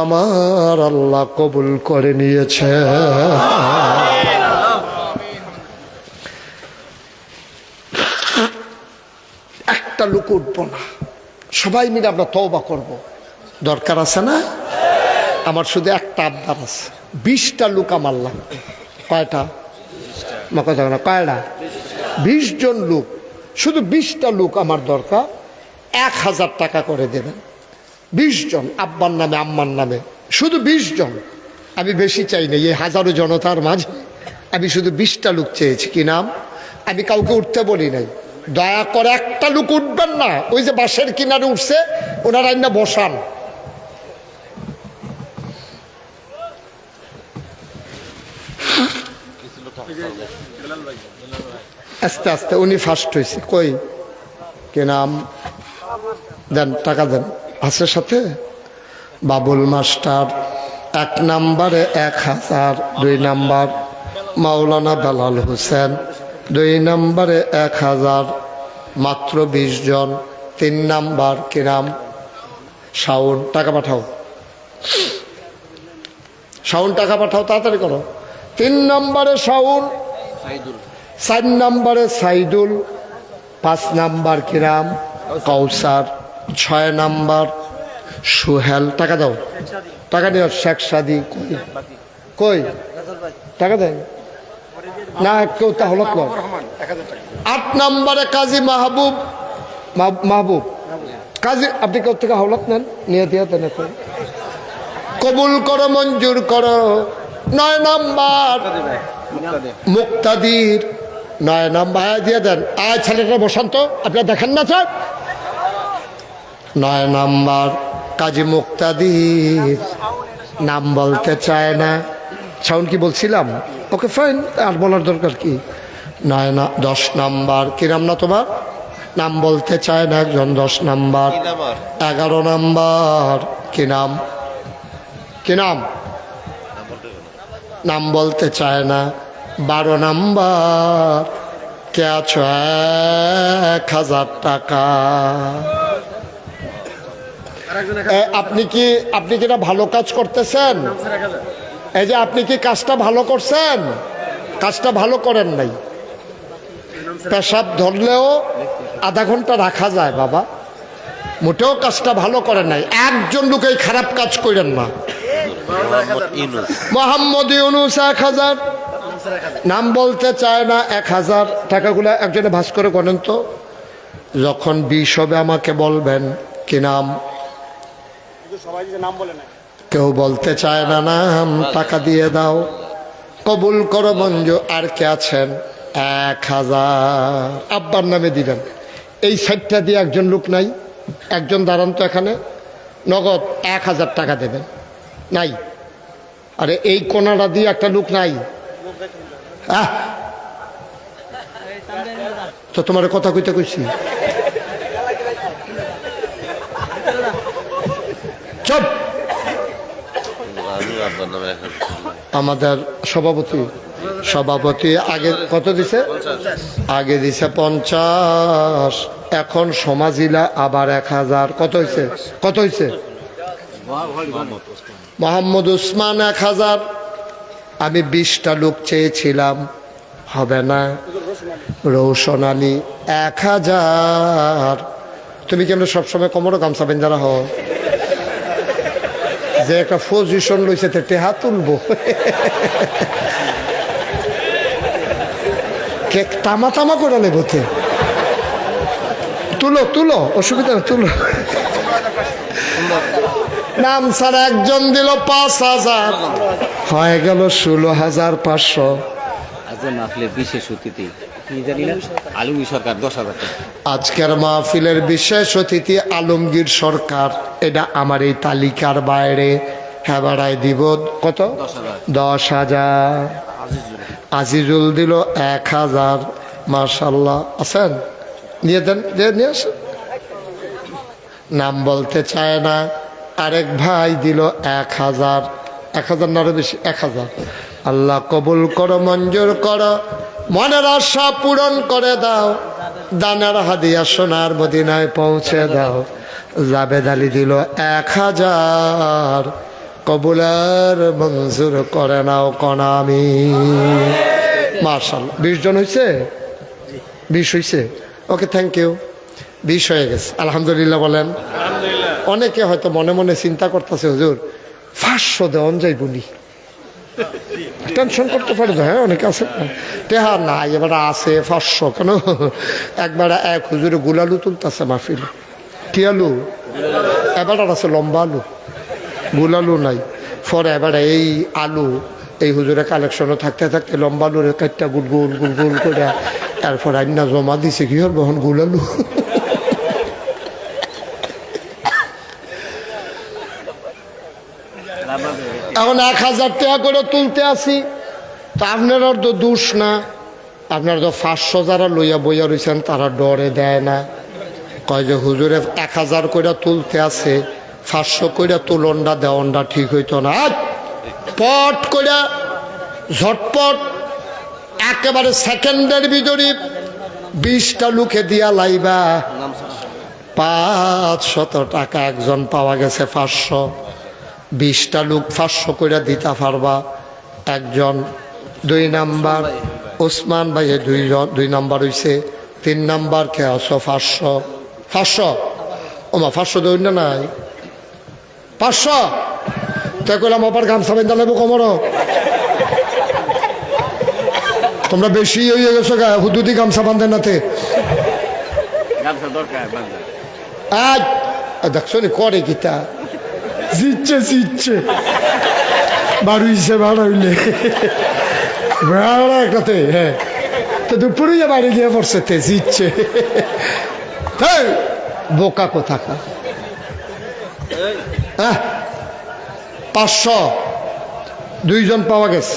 আমার আল্লাহ কবুল করে নিয়েছে। একটা লোক উঠবো না, সবাই মিলে আমরা তওবা করব। দরকার আছে না? আমার শুধু একটা আবদার আছে, 20টা লোক আমার লাগবে। কয়টা? কথা না, কয়টা? 20 জন লোক, শুধু 20টা লোক আমার দরকার। 1000 টাকা করে দেবেন। 20 জন, আব্বার নামে আম্মার নামে, শুধু 20 জন। আমি বেশি চাই না, এই হাজারো জনতার মাঝে আমি শুধু 20টা লোক চেয়েছি। কি নাম? আমি কাউকে উঠতে বলি নাই। দয়া করে একটা লোক উঠবেন না, ওই যে বাঁশের কিনারে উঠছে ওনারা না বসান। আস্তে আস্তে উনি ফার্স্ট হয়েছে। কই কি নাম? দেন, টাকা দেন। আছে সাথে বাবুল মাস্টার 1 নম্বরে 1000, 2 নম্বর মাওলানা বেলাল হোসেন 2 নম্বরে 1000, মাত্র 20 জন। 3 নম্বর কি নাম? শাওন। টাকা পাঠাও শাওন, টাকা পাঠাও, তাড়াতাড়ি করো। 3 নম্বরে শাওন, 4 নম্বরে সাইদুল, 5 নম্বর কি নাম? কাউসার, 6 নম্বর সুহেল। টাকা দাও, টাকা নিও। শেখ সাদি কই? টাকা দেন না কেউ, তাহলে 8 নম্বরে কাজী মাহবুব, মাহবুব কাজী। আপনি কেউ থেকে হাওলাত নেন, নিয়ে দিয়ে দেন। কবুল করো, মঞ্জুর করো। 9 নম্বর মুক্তাদির, 9 নম্বর দিয়ে দেন। আয় ছেলেটা বসান্ত, আপনারা দেখেন না স্যার? 9 নম্বর কাজী মুক্তাদির, নাম বলতে চায় না। সাউন্ড কি বলছিলাম? ওকে ফাইন, আর বলার দরকার কি? 10 নম্বর কি নাম? না তোমার নাম বলতে চায় না একজন। 10 নম্বর। 11 নম্বর কি নাম? কি নাম? নাম বলতে চায় না। 12 নম্বর কে আছো? 1000 টাকা। আপনি কি এটা ভালো কাজ করতেছেন? এই যে আপনি কি কাজটা ভালো করছেন? কাজটা ভালো করেন নাই। পেশাব ধরলেও আধা ঘন্টা রাখা যায় বাবা, মোটেও কাজটা ভালো করেন নাই। একজন লোক এই খারাপ কাজ করেন না। মোহাম্মদ ইউনুস 1000, নাম বলতে চায় না। 1000 টাকাগুলো একজনে ভাস করে গণেন তো। যখন 20 হবে আমাকে বলবেন। কি নাম? কেউ বলতে চায় না নাম, টাকা দিয়ে দাও। কবুল করো মঞ্জু। আর কে আছেন? 1000 আব্বার নামে দিবেন। এই সাইডটা দিয়ে একজন লোক নাই, একজন দাঁড়ান তো এখানে। নগদ 1000 টাকা দেবেন। নাই? আরে এই কোনাটা দিয়ে একটা লোক নাই? তো তোমার কথা কইতে কইছি। চুপ। আমাদের সভাপতি আগে কত দিছে? আগে দিছে 50, এখন সমাজিলা আবার 1000। কত হয়েছে? কত হয়েছে? মোহাম্মদ উসমান 1000। আমি 20টা লোক চেয়েছিলাম, হবে না। রৌশন আলী 1000। তুমি কেমন সবসময় কোমরে গামছা বেঞ্জারা হও? যে একটা পজিশন লইছে টেহা তুলবো। কেক তামা তামা করে নেব। তুলো তুলো, অসুবিধা না, তুলো। নাম ছাড়া একজন দিল 5000, হয়ে গেল 16500। বিশেষ অতিথি আলমগীর সরকার 10,000 টাকা। আজকের মাহফিলের বিশেষ অতিথি আলমগীর সরকার। এটা আমার এই তালিকার বাইরে। হ্যাঁ, বাড়াই দিব। কত? 10,000। আজিজুল দিল 1000। মাশাল্লাহ, আছেন? নিয়ে দেন, নিয়ে আসেন। নাম বলতে চায় না। আরেক ভাই দিল 1000। 1000 না আরো বেশি? 1000। আল্লাহ কবুল করো, মঞ্জুর করো, মনের আশা পূরণ করে দাও। দানার হাদিয়া সোনার মদিনায় পৌঁছে দাও। জাবেদ আলী দিল 1000। কবুলার মঞ্জুর করে নাও কনামি। মাশাআল্লাহ, 20 জন হয়েছে? 20 হয়েছে। ওকে, থ্যাংক ইউ। 20 হয়ে গেছে, আলহামদুলিল্লাহ বলেন। অনেকে হয়তো মনে মনে চিন্তা করতেছে, হুজুর 500 দেওয়ান যাইবনি, টেনশন করতে পারে। হ্যাঁ, অনেকে আছে টেহা না, এবার আছে 500 কেন। একবার এক হুজুরে গুলালু তুলতেছে মাহফিল। কি আলু? এবার আছে লম্বা আলু, গুলালু নাই। পরে এবার এই আলু এই হুজুরে কালেকশনও থাকতে থাকতে লম্বা আলুর কাটটা গুলগুল গুলগুল করে তারপর আইনা জমা দিছে কি হল বহন গুলালু। এখন 1000 টাকা করে তুলতে আসি, তা আপনার তো দোষ না, আপনার তো 500 যারা লইয়া বইয়া রয়েছেন তারা ডরে দেয় না, কয় যে হুজুরে 1000 করে তুলতে আছে, 500 করে তুলনটা দেওয়ানটা ঠিক হইতো না। পট করে ঝটপট একেবারে সেকেন্ডের ভিতরে 20টা লুকে দিয়া লাইবা, 500 টাকা একজন পাওয়া গেছে। 500, 20টা লোক 500 করে দিতে পারবা একজন। 2 নাম্বার ওসমান ভাই, 2 নাম্বার হইছে। 3 নাম্বার কে আছো? 500 ওমা 500 দই না নাই 500 তাই করলাম। আবার গামছা বেঁধা নেবো কোমর, তোমরা বেশি হয়ে গেছো গা, হুদুদি গামছা বাঁধে নাতে। দেখছো নি করে গীতা জিচ্ছে বাড়ুইছে বাড়াইলে ভাড়া একটাতে। হ্যাঁ, তো দুপুরে বাইরে গিয়ে পড়ছে তে জিচ্ছে। বোকা কোথাকা। 500 2জন পাওয়া গেছে।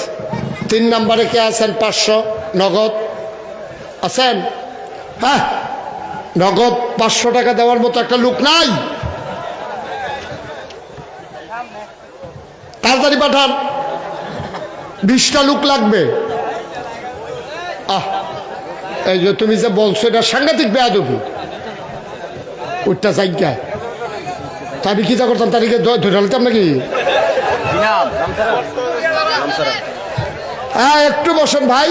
3 নাম্বারে কে আছেন? 500 নগদ আছেন? হ্যাঁ, নগদ 500 টাকা দেওয়ার মতো একটা লোক নাই? তাড়াতাড়ি পাঠান, 20টা লোক লাগবে। এই যে তুমি যে বলছো এটা সাংঘাতিক বেয়াদবি। ওইটা জায়গায় আমি কি যা করতাম তারিখে ধরে আলতাম নাকি? হ্যাঁ, একটু বসেন ভাই,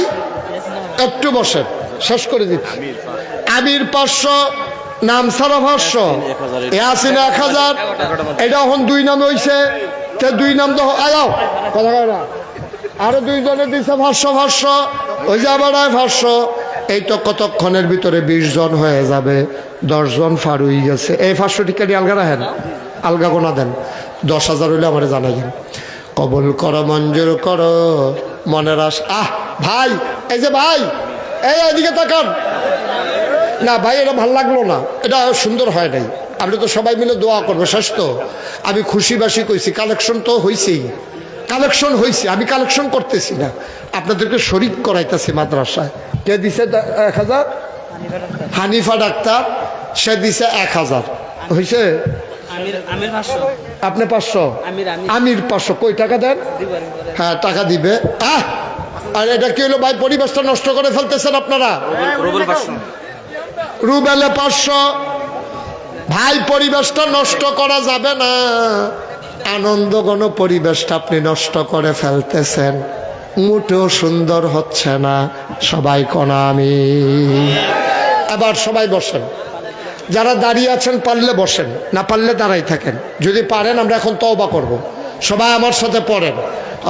একটু বসেন, শেষ করে দিচ্ছি। আমির 500, নাম সারা 500, ইয়াসিন 1000। এটা এখন 2 নামে হয়েছে, 2 নাম তো আয়াও কথা কয় না। আরো 2 জনে দিছে 500 ওই যে আবার 500। এই তো কতক্ষণের ভিতরে 20 জন হয়ে যাবে, 10 জন ফার হয়ে গেছে। এই 500 টিকা দিয়ে আলগা রাখেন, আলগা গোনা দেন। 10,000 হইলে আমার জানাইলেন। কবুল করো, মঞ্জুর করো, মনের আশ। ভাই, এই যে ভাই, এই এদিকে তাকান না ভাই, এটা ভাল লাগলো না, এটা সুন্দর হয় নাই। আপনি তো সবাই মিলে দোয়া করবে, শেষ তো। আমি খুশিবাসি কইছি, কালেকশন তো হয়েছেই, কালেকশন হয়েছে, আমি কালেকশন করতেছি না, আপনাদেরকে শরীক করাইতেছি মাদ্রাসায়। কে দিছে 1000? হানিফা ডাক্তার, সে দিছে 1000 হয়েছে। আপনি 500, আমির 500। কই টাকা দেন? হ্যাঁ, টাকা দিবে। আর এটা কি হলো ভাই? পরিবেশটা নষ্ট করে ফেলতেছেন আপনারা। রুবেলে 500। ভাই, পরিবেশটা নষ্ট করা যাবে না, আনন্দঘন পরিবেশটা আপনি নষ্ট করে ফেলতেছেন, মোটেও সুন্দর হচ্ছে না। সবাই কোনা আমি। এবার সবাই বসেন, যারা দাঁড়িয়ে আছেন পারলে বসেন, না পারলে দাঁড়াই থাকেন। যদি পারেন আমরা এখন তওবা করব। সবাই আমার সাথে পড়েন,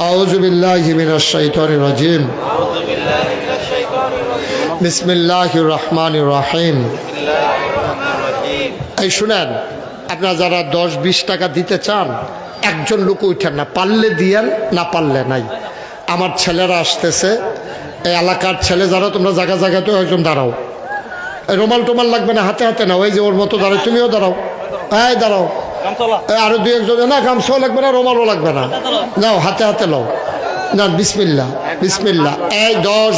আউযু বিল্লাহি মিনাশ শাইতানির রাজিম, বিসমিল্লাহির রহমানির রহিম। এই শুনেন, আপনারা যারা 10-20 টাকা দিতে চান, একজন লোক উঠেন না, পারলে দিয়েন, না পারলে নাই। আমার ছেলেরা আসতেছে, এই এলাকার ছেলে যারা, তোমরা জায়গা জায়গাতে একজন দাঁড়াও। রুমাল টুমাল লাগবে না, হাতে হাতে না, ওই যে ওর মতো দাঁড়াও, তুমিও দাঁড়াও। হ্যাঁ, দাঁড়াও। আরো 2-1 জন, না গামছাও লাগবে না, রুমালও লাগবে না, নাও হাতে হাতে নাও। না, বিসমিল্লাহ বিসমিল্লাহ। এই 10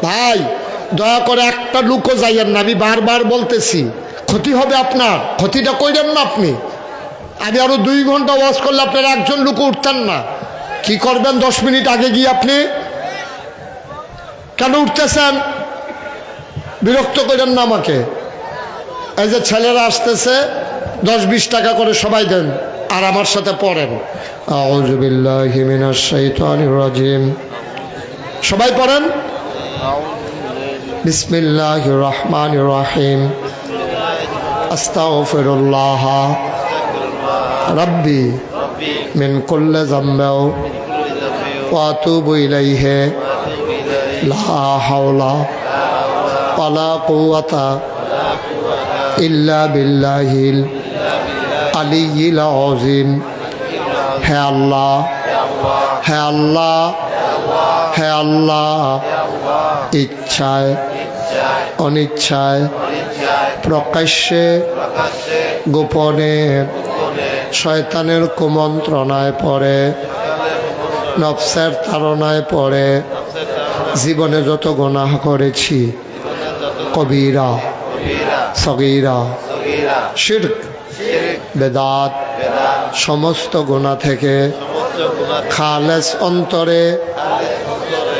ভাই, দয়া করে একটা লোকও যাইয়েন না, আমি বারবার বলতেছি, ক্ষতি হবে আপনার, ক্ষতিটা কইরেন না আপনি। আমি আরো 2 ঘন্টা ওয়াজ করলে আপনার একজন লোক উঠতেন না। কি করবেন 10 মিনিট আগে গিয়ে? আপনি কেন উঠতেছেন? বিরক্ত করেন না আমাকে। এই যে ছেলেরা আসতেছে, 10-20 টাকা করে সবাই দেন, আর আমার সাথে পড়েন, আউযু বিল্লাহি মিনাশ শাইতানির রাজিম। সবাই পড়েন, বিসমিল্লাহির রহমানির রহিম। আস্তাগফিরুল্লাহ রাব্বি মিন কুল্লি যামবিন ওয়া আতুবু ইলাইহি লা হাওলা ওয়ালা কুওয়াতা ইল্লা বিল্লাহিল আলিয়্যিল আযীম। হে আল্লাহ, হে আল্লাহ, হে আল্লাহ, ইচ্ছায় অনিচ্ছায় প্রকাশ্যে গোপনে শয়তানের কুমন্ত্রণায় পড়ে নফসের তাড়নায় পড়ে জীবনে যত গুনাহ করেছি, কবিরা সগীরা শিরক বেদাত সমস্ত গুনাহ থেকে খালেস অন্তরে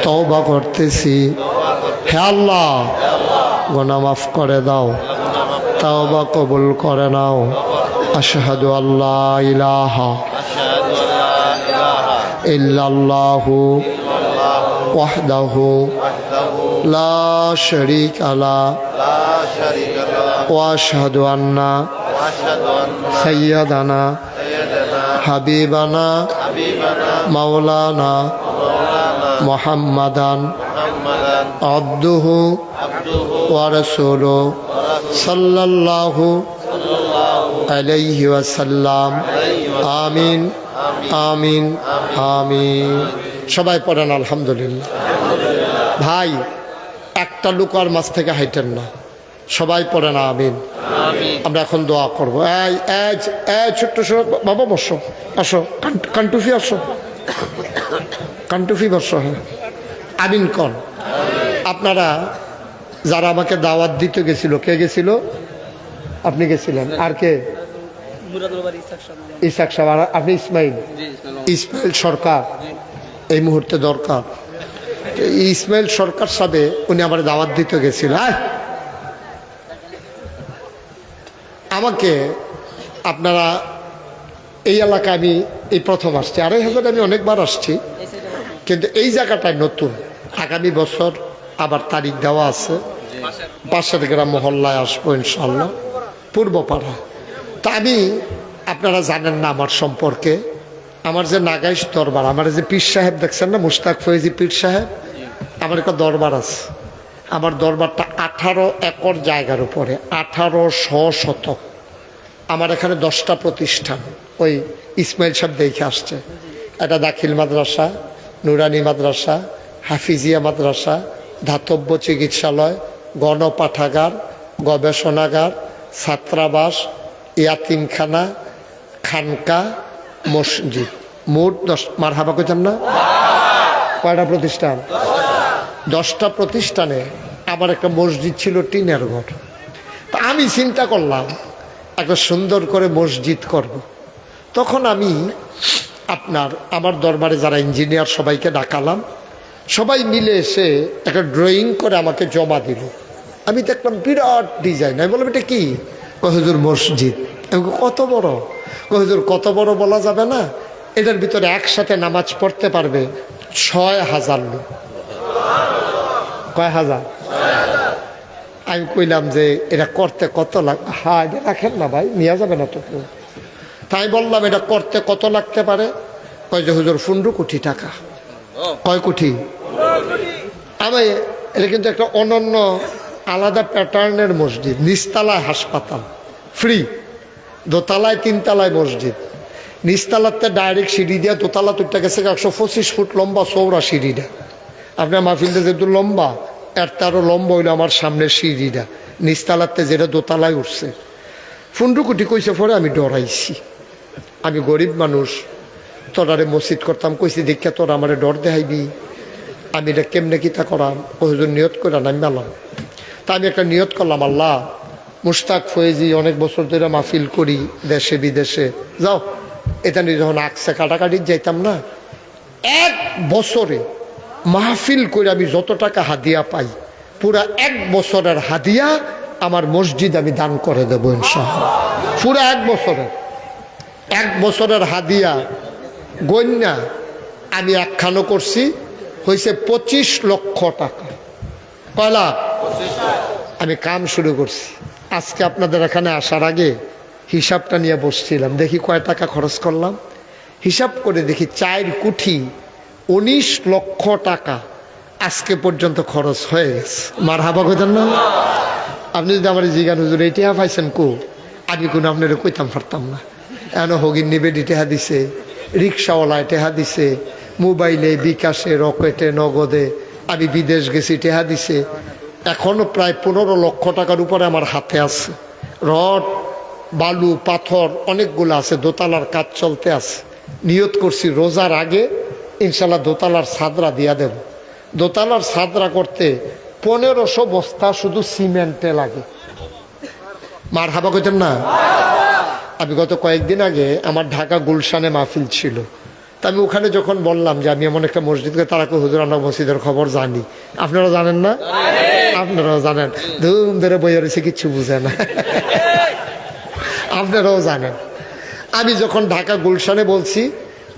তওবা করতেছি। হে আল্লাহ, গুনাহ মাফ করে দাও, তওবা কবুল করে নাও। আশহাদু আল্লা ইলাহা ইল্লাল্লাহু ওয়াহদাহু লা শারীকা লাহু ওয়া আশহাদু আন্না সাইয়্যিদানা হাবিবানা মাওলানা মুহাম্মাদান আবদুহু ওয়া রাসূলুহু সাল্লাল্লাহু আলাইহি ওয়াসাল্লাম। আমিন আমিন আমিন। সবাই পড়েন আলহামদুলিল্লাহ। ভাই, একটা লোক আর মাছ থেকে হাইটেন না, সবাই পড়েন আমিন। আমরা এখন দোয়া করবো। ছোট্ট বাবা বসো, আসো কান্টুফি, আসো কান্টুফি বসো। হ্যাঁ, আমিন কন। আপনারা যারা আমাকে দাওয়াত দিতে গেছিল, কে গেছিল? আপনি গেছিলেন, আর কে? ইসাক সাহেব। আর আপনি? ইসমাইল সরকার এই মুহূর্তে দরকার। ইসমাইল সরকার সাথে উনি আমার দাওয়াত দিতে গেছিল। আমাকে আপনারা এই এলাকায় আমি এই প্রথম আসছি, 2500 আমি অনেকবার আসছি, কিন্তু এই জায়গাটায় নতুন। আগামী বছর আবার তারিখ দেওয়া আছে, পাশের গ্রাম মহল্লায় আসবো ইনশাল্লাহ, পূর্বপাড়া। তা আমি, আপনারা জানেন না আমার সম্পর্কে, আমার যে নাগাইশ দরবার, আমার যে পীর সাহেব দেখছেন না, মুশতাক ফয়েজি পীর সাহেব, আমার একটা দরবার আছে। আমার দরবারটা 18 একর জায়গার উপরে, 1800 শতক। আমার এখানে 10টা প্রতিষ্ঠান, ওই ইসমাইল সাহেব দেখে আসছে। একটা দাখিল মাদ্রাসা, নুরানি মাদ্রাসা, হাফিজিয়া মাদ্রাসা, ধাতব্য চিকিৎসালয়, গণপাঠাগার, গবেষণাগার, ছাত্রাবাস, ইয়াতিমখানা, খানকা, মসজিদ, মোট 10। মারহাবা কইতাম না? কয়টা প্রতিষ্ঠান? 10টা প্রতিষ্ঠানে আমার একটা মসজিদ ছিল, টিনের ঘর। তা আমি চিন্তা করলাম একটা সুন্দর করে মসজিদ করব। তখন আমি আমার দরবারে যারা ইঞ্জিনিয়ার সবাইকে ডাকালাম, সবাই মিলে এসে একটা ড্রয়িং করে আমাকে জমা দিল। আমি দেখলাম বিরাট ডিজাইন। আমি বললাম, এটা কি? হুজুর মসজিদ। কত বড়? হুজুর কত বড় বলা যাবে না, এটার ভিতরে একসাথে নামাজ পড়তে পারবে 6000 লোক। কয় হাজার? আমি কইলাম যে এটা করতে কত লাগবে? হ্যাঁ, এটা রাখেন না ভাই, নিয়ে যাবে না তো কেউ। তাই বললাম, এটা করতে কত লাগতে পারে? কয় যে হুজুর 15 কোটি টাকা। কয় কোটি? আমি, এটা কিন্তু একটা অনন্য আলাদা প্যাটার্নের মসজিদ। নিচতলায় হাসপাতাল, ফ্রি। দোতলায় 3তলায় মসজিদ। নিচতলাতে ডাইরেক্ট সিঁড়ি দিয়া দোতলা তুলতে গেছে 125 ফুট লম্বা চৌড়া সিঁড়িটা। আপনার মাহফিলটা যেহেতু লম্বা, এর তারও লম্বা হইলো আমার সামনের সিঁড়িটা। নিচতলাতে যেটা দোতলায় উঠছে। 15 কোটি কইছে, পরে আমি ডরাইছি। আমি গরিব মানুষ, তোরারে মসজিদ করতাম, কইছি দেখা তোরা আমারে ডর দেখাইবি, আমি এটা কেমনে কিতা করাম? ও হুজুর নিয়ত করে নামিলাম। তা আমি একটা নিয়ত করলাম, আল্লাহ, মুশতাক ফয়েজি অনেক বছর ধরে মাহফিল করি দেশে বিদেশে, যাও এটা নিয়ে যখন আকসে কাটাকাটি যাইতাম না, 1 বছরে মাহফিল করে আমি যত টাকা হাদিয়া পাই, পুরা 1 বছরের হাদিয়া আমার মসজিদ আমি দান করে দেবো ইনশাআল্লাহ। পুরা 1 বছরের হাদিয়া গণ্যা আমি একখানো করছি, হয়েছে 25 লক্ষ টাকা। কয় লাখ? আমি কাম শুরু করছি। আজকে আপনাদের এখানে আসার আগে হিসাবটা নিয়ে বসছিলাম, দেখি কয় টাকা খরচ করলাম। হিসাব করে দেখি 4 কোটি 19 লক্ষ টাকা আজকে পর্যন্ত খরচ হয়ে গেছে। মারহাবা কইতেন না? আপনি যদি আমার জিগান হুজুর এই টেহা পাইছেন কো, আমি কোনো আপনারা কইতাম পারতাম না। এখন হগিন নিবেদি টেহা দিছে, রিক্সাওয়ালায় টেহা দিছে, মোবাইলে, বিকাশে, রকেটে, নগদে, আমি বিদেশ গেছি টেহা দিছে। এখনও প্রায় 15 লক্ষ টাকার উপরে আমার হাতে আছে। রড, বালু, পাথর অনেকগুলো আছে, দোতলার কাজ চলতে আছে। নিয়ত করছি রোজার আগে ইনশাল্লাহ দোতলার ছাদরা দিয়া দেব। দোতলার ছাদরা করতে 1500 বস্তা শুধু সিমেন্টে লাগে। মার হাবা কইতেন না? আমি গত কয়েকদিন আগে আমার ঢাকা গুলশানে মাহফিল ছিল, তা আমি ওখানে যখন বললাম যে আমি এমন একটা মসজিদকে, তারা কো হুজুর আমরা মসজিদের খবর জানি। আপনারা জানেন না? আপনারাও জানেন। ধুম ধরে বইয়া রয়েছে, কিচ্ছু বুঝে না। আপনারাও জানেন। আমি যখন ঢাকা গুলশানে বলছি,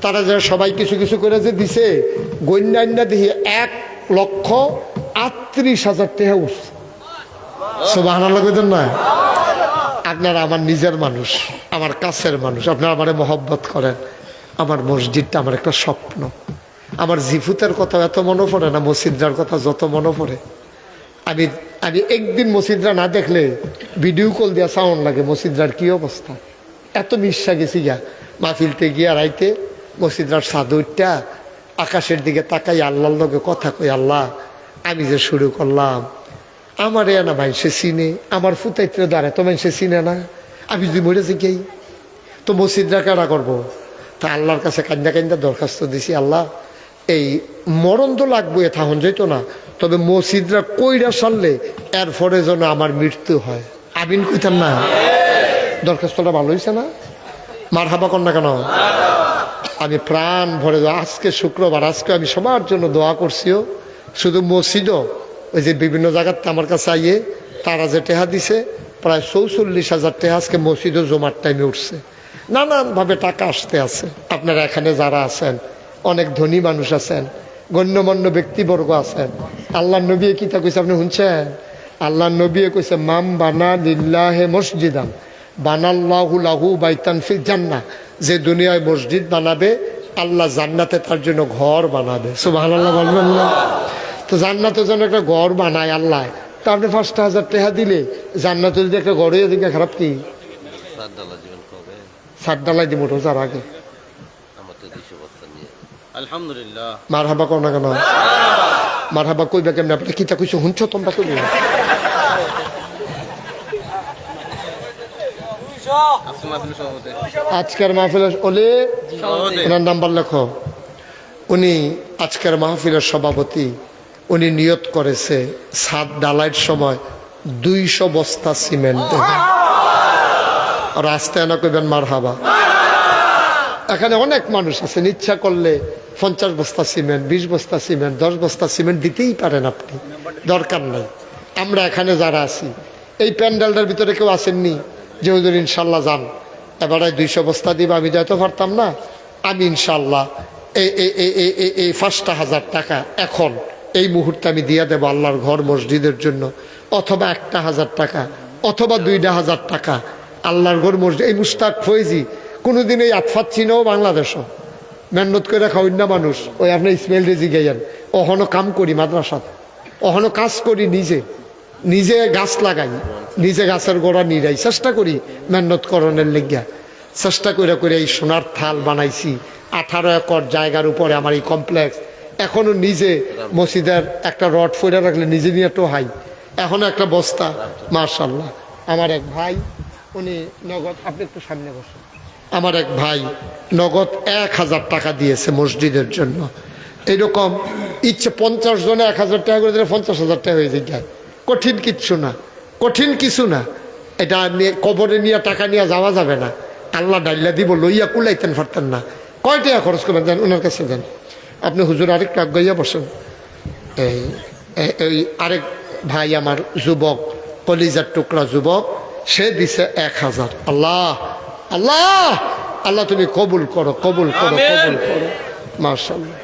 তারা যে সবাই কিছু কিছু করে যে দিছে, গণ্যান্যা দিয়ে 1,38,000 টাকা উঠছে। সুবহানাল্লাহ কইতেন না? আপনারা আমার নিজের মানুষ, আমার কাছের মানুষ, আপনারা আমারে মহব্বত করেন। আমার মসজিদটা আমার একটা স্বপ্ন। আমার জিফুতের কথা এত মনে পড়ে না, মসজিদটার কথা যত মনে পড়ে। আমি আমি একদিন মসজিদরা না দেখলে ভিডিও কল দিয়া সাউন্ড লাগে মসজিদরার কি অবস্থা। এত মিশা গেছি গিয়া মাহফিলতে গিয়া রাইতে মসজিদরার সাদুরটা আকাশের দিকে তাকাই আল্লাহর লগে কথা কই, আল্লাহ আমি যে শুরু করলাম, আমার না মানুষে চিনে, আমার ফুতাইতে দাঁড়ায় তো মানুষে চিনে না, আমি যদি মরে যাই তো মসজিদরা কেডা করবো? তা আল্লাহর কাছে কান্দা কান্দা দরখাস্ত দিছি, আল্লাহ এই মরণ তো লাগবো, এ থাহন যেত না, তবে মসজিদরা কইরা সারলে এরপরে যেন আমার মৃত্যু হয়। আমিন কইতাম না? দরখাস্তটা ভালো হয়েছে না? মার হাবা কর না কেন? আমি প্রাণ ভরে, আজকে শুক্রবার, আজকে আমি সবার জন্য দোয়া করছিও। শুধু মসজিদও ওই যে বিভিন্ন জায়গাতে আমার কাছে আইয়ে তারা যে টেহা দিছে, প্রায় 44,000 টাকা আজকে মসজিদও জমার টাইমে উঠছে। নানানভাবে টাকা আসতে আছে। আপনারা এখানে যারা আছেন অনেক ধনী মানুষ আছেন, গণ্যমান্য ব্যক্তিবর্গ আছেন। আল্লাহ নবী কিতা কইছে আপনি শুনছেন? আল্লাহ নবী কইছে, মাম বানা লিল্লাহে মসজিদান বানাল্লাহু লাহু বাইতান ফিল জান্নাহ। যে দুনিয়ায় মসজিদ বানাবে, আল্লাহ জান্নাতে তার জন্য ঘর বানাবে। সুবহানাল্লাহ বলবেন না? তো জান্নাতের জন্য একটা ঘর বানায় আল্লাহ, তা আপনি 5,000 টাকা দিলে জান্নাতে যদি একটা ঘর হয়ে দিকে খারাপ কি? সাত ডালাই দিব রোজার আগে। আলহামদুলিল্লাহ। মার হাবা কর না কেন? মার হাবা কইবা কেমন? আপনি কিতা কইছো শুনছো তোমরা? কইবে আজকের মাহফিলের ওলে ওনার নাম্বার লেখো। উনি আজকের মাহফিলের সভাপতি। উনি নিয়ত করেছে ছাদ ডালাইয়ের সময় 200 বস্তা সিমেন্ট দেবে। আর আস্তে না কইবেন মার হাবা। এখানে অনেক মানুষ আছেন, ইচ্ছা করলে 50 বস্তা সিমেন্ট, 20 বস্তা সিমেন্ট, 10 বস্তা সিমেন্ট দিতেই পারেন আপনি, দরকার নাই। আমরা এখানে যারা আছি এই প্যান্ডেলটার ভিতরে কেউ আসেননি যে হুজুর ইনশাল্লাহ যান এবারে 200 বস্তা দিবে, আমি যাইতে পারতাম না, আমি ইনশাল্লাহ এই 5,000 টাকা এখন এই মুহূর্তে আমি দিয়ে দেবো আল্লাহর ঘর মসজিদের জন্য, অথবা 1,000 টাকা, অথবা 2,000 টাকা আল্লাহর ঘর মসজিদ। এই মুস্তাক ফয়েজি কোনোদিন এই আতফাত চিনেও বাংলাদেশও মেহনত করে খাওয়াই না মানুষ। ওই আপনি ইসমাইল রেজি গাইয়েন, অহনো কাম করি মাদ্রাসাত, অহনো কাজ করি, নিজে গাছ লাগাই, নিজে গাছের গোড়া নিরাই, চেষ্টা করি মেহনত করণের লেগিয়া, চেষ্টা করে এই সোনার থাল বানাইছি। 18 একর জায়গার উপরে আমার এই কমপ্লেক্স। এখনো নিজে মসজিদের একটা রড ফইরা রাখলে নিজে নিয়ে তো হাই, এখনো একটা বস্তা। মাশাআল্লাহ। আমার এক ভাই উনি নগদ, আপনি একটু সামনে বসুন, আমার এক ভাই নগদ 1,000 টাকা দিয়েছে মসজিদের জন্য। এইরকম ইচ্ছে 50 জনে 1,000 টাকা করে দিলে 50,000 টাকা হয়ে যায়। কঠিন কিচ্ছু না, কঠিন কিছু না। এটা নিয়ে কবরে নিয়ে টাকা নিয়ে যাওয়া যাবে না, আল্লাহ ডাইলা দিব, লইয়া কুলাইতেন পারতেন না। কয় টাকা খরচ করবেন দেন ওনার কাছে দেন। আপনি হুজুর আরেকটু আগাইয়া বসেন। এই আরেক ভাই আমার যুবক, কলিজার টুকরা যুবক, সে দিছে 1,000। আল্লাহ আল্লাহ আল্লাহ তুমি কবুল করো, কবুল করো, কবুল করো। মাশাআল্লাহ।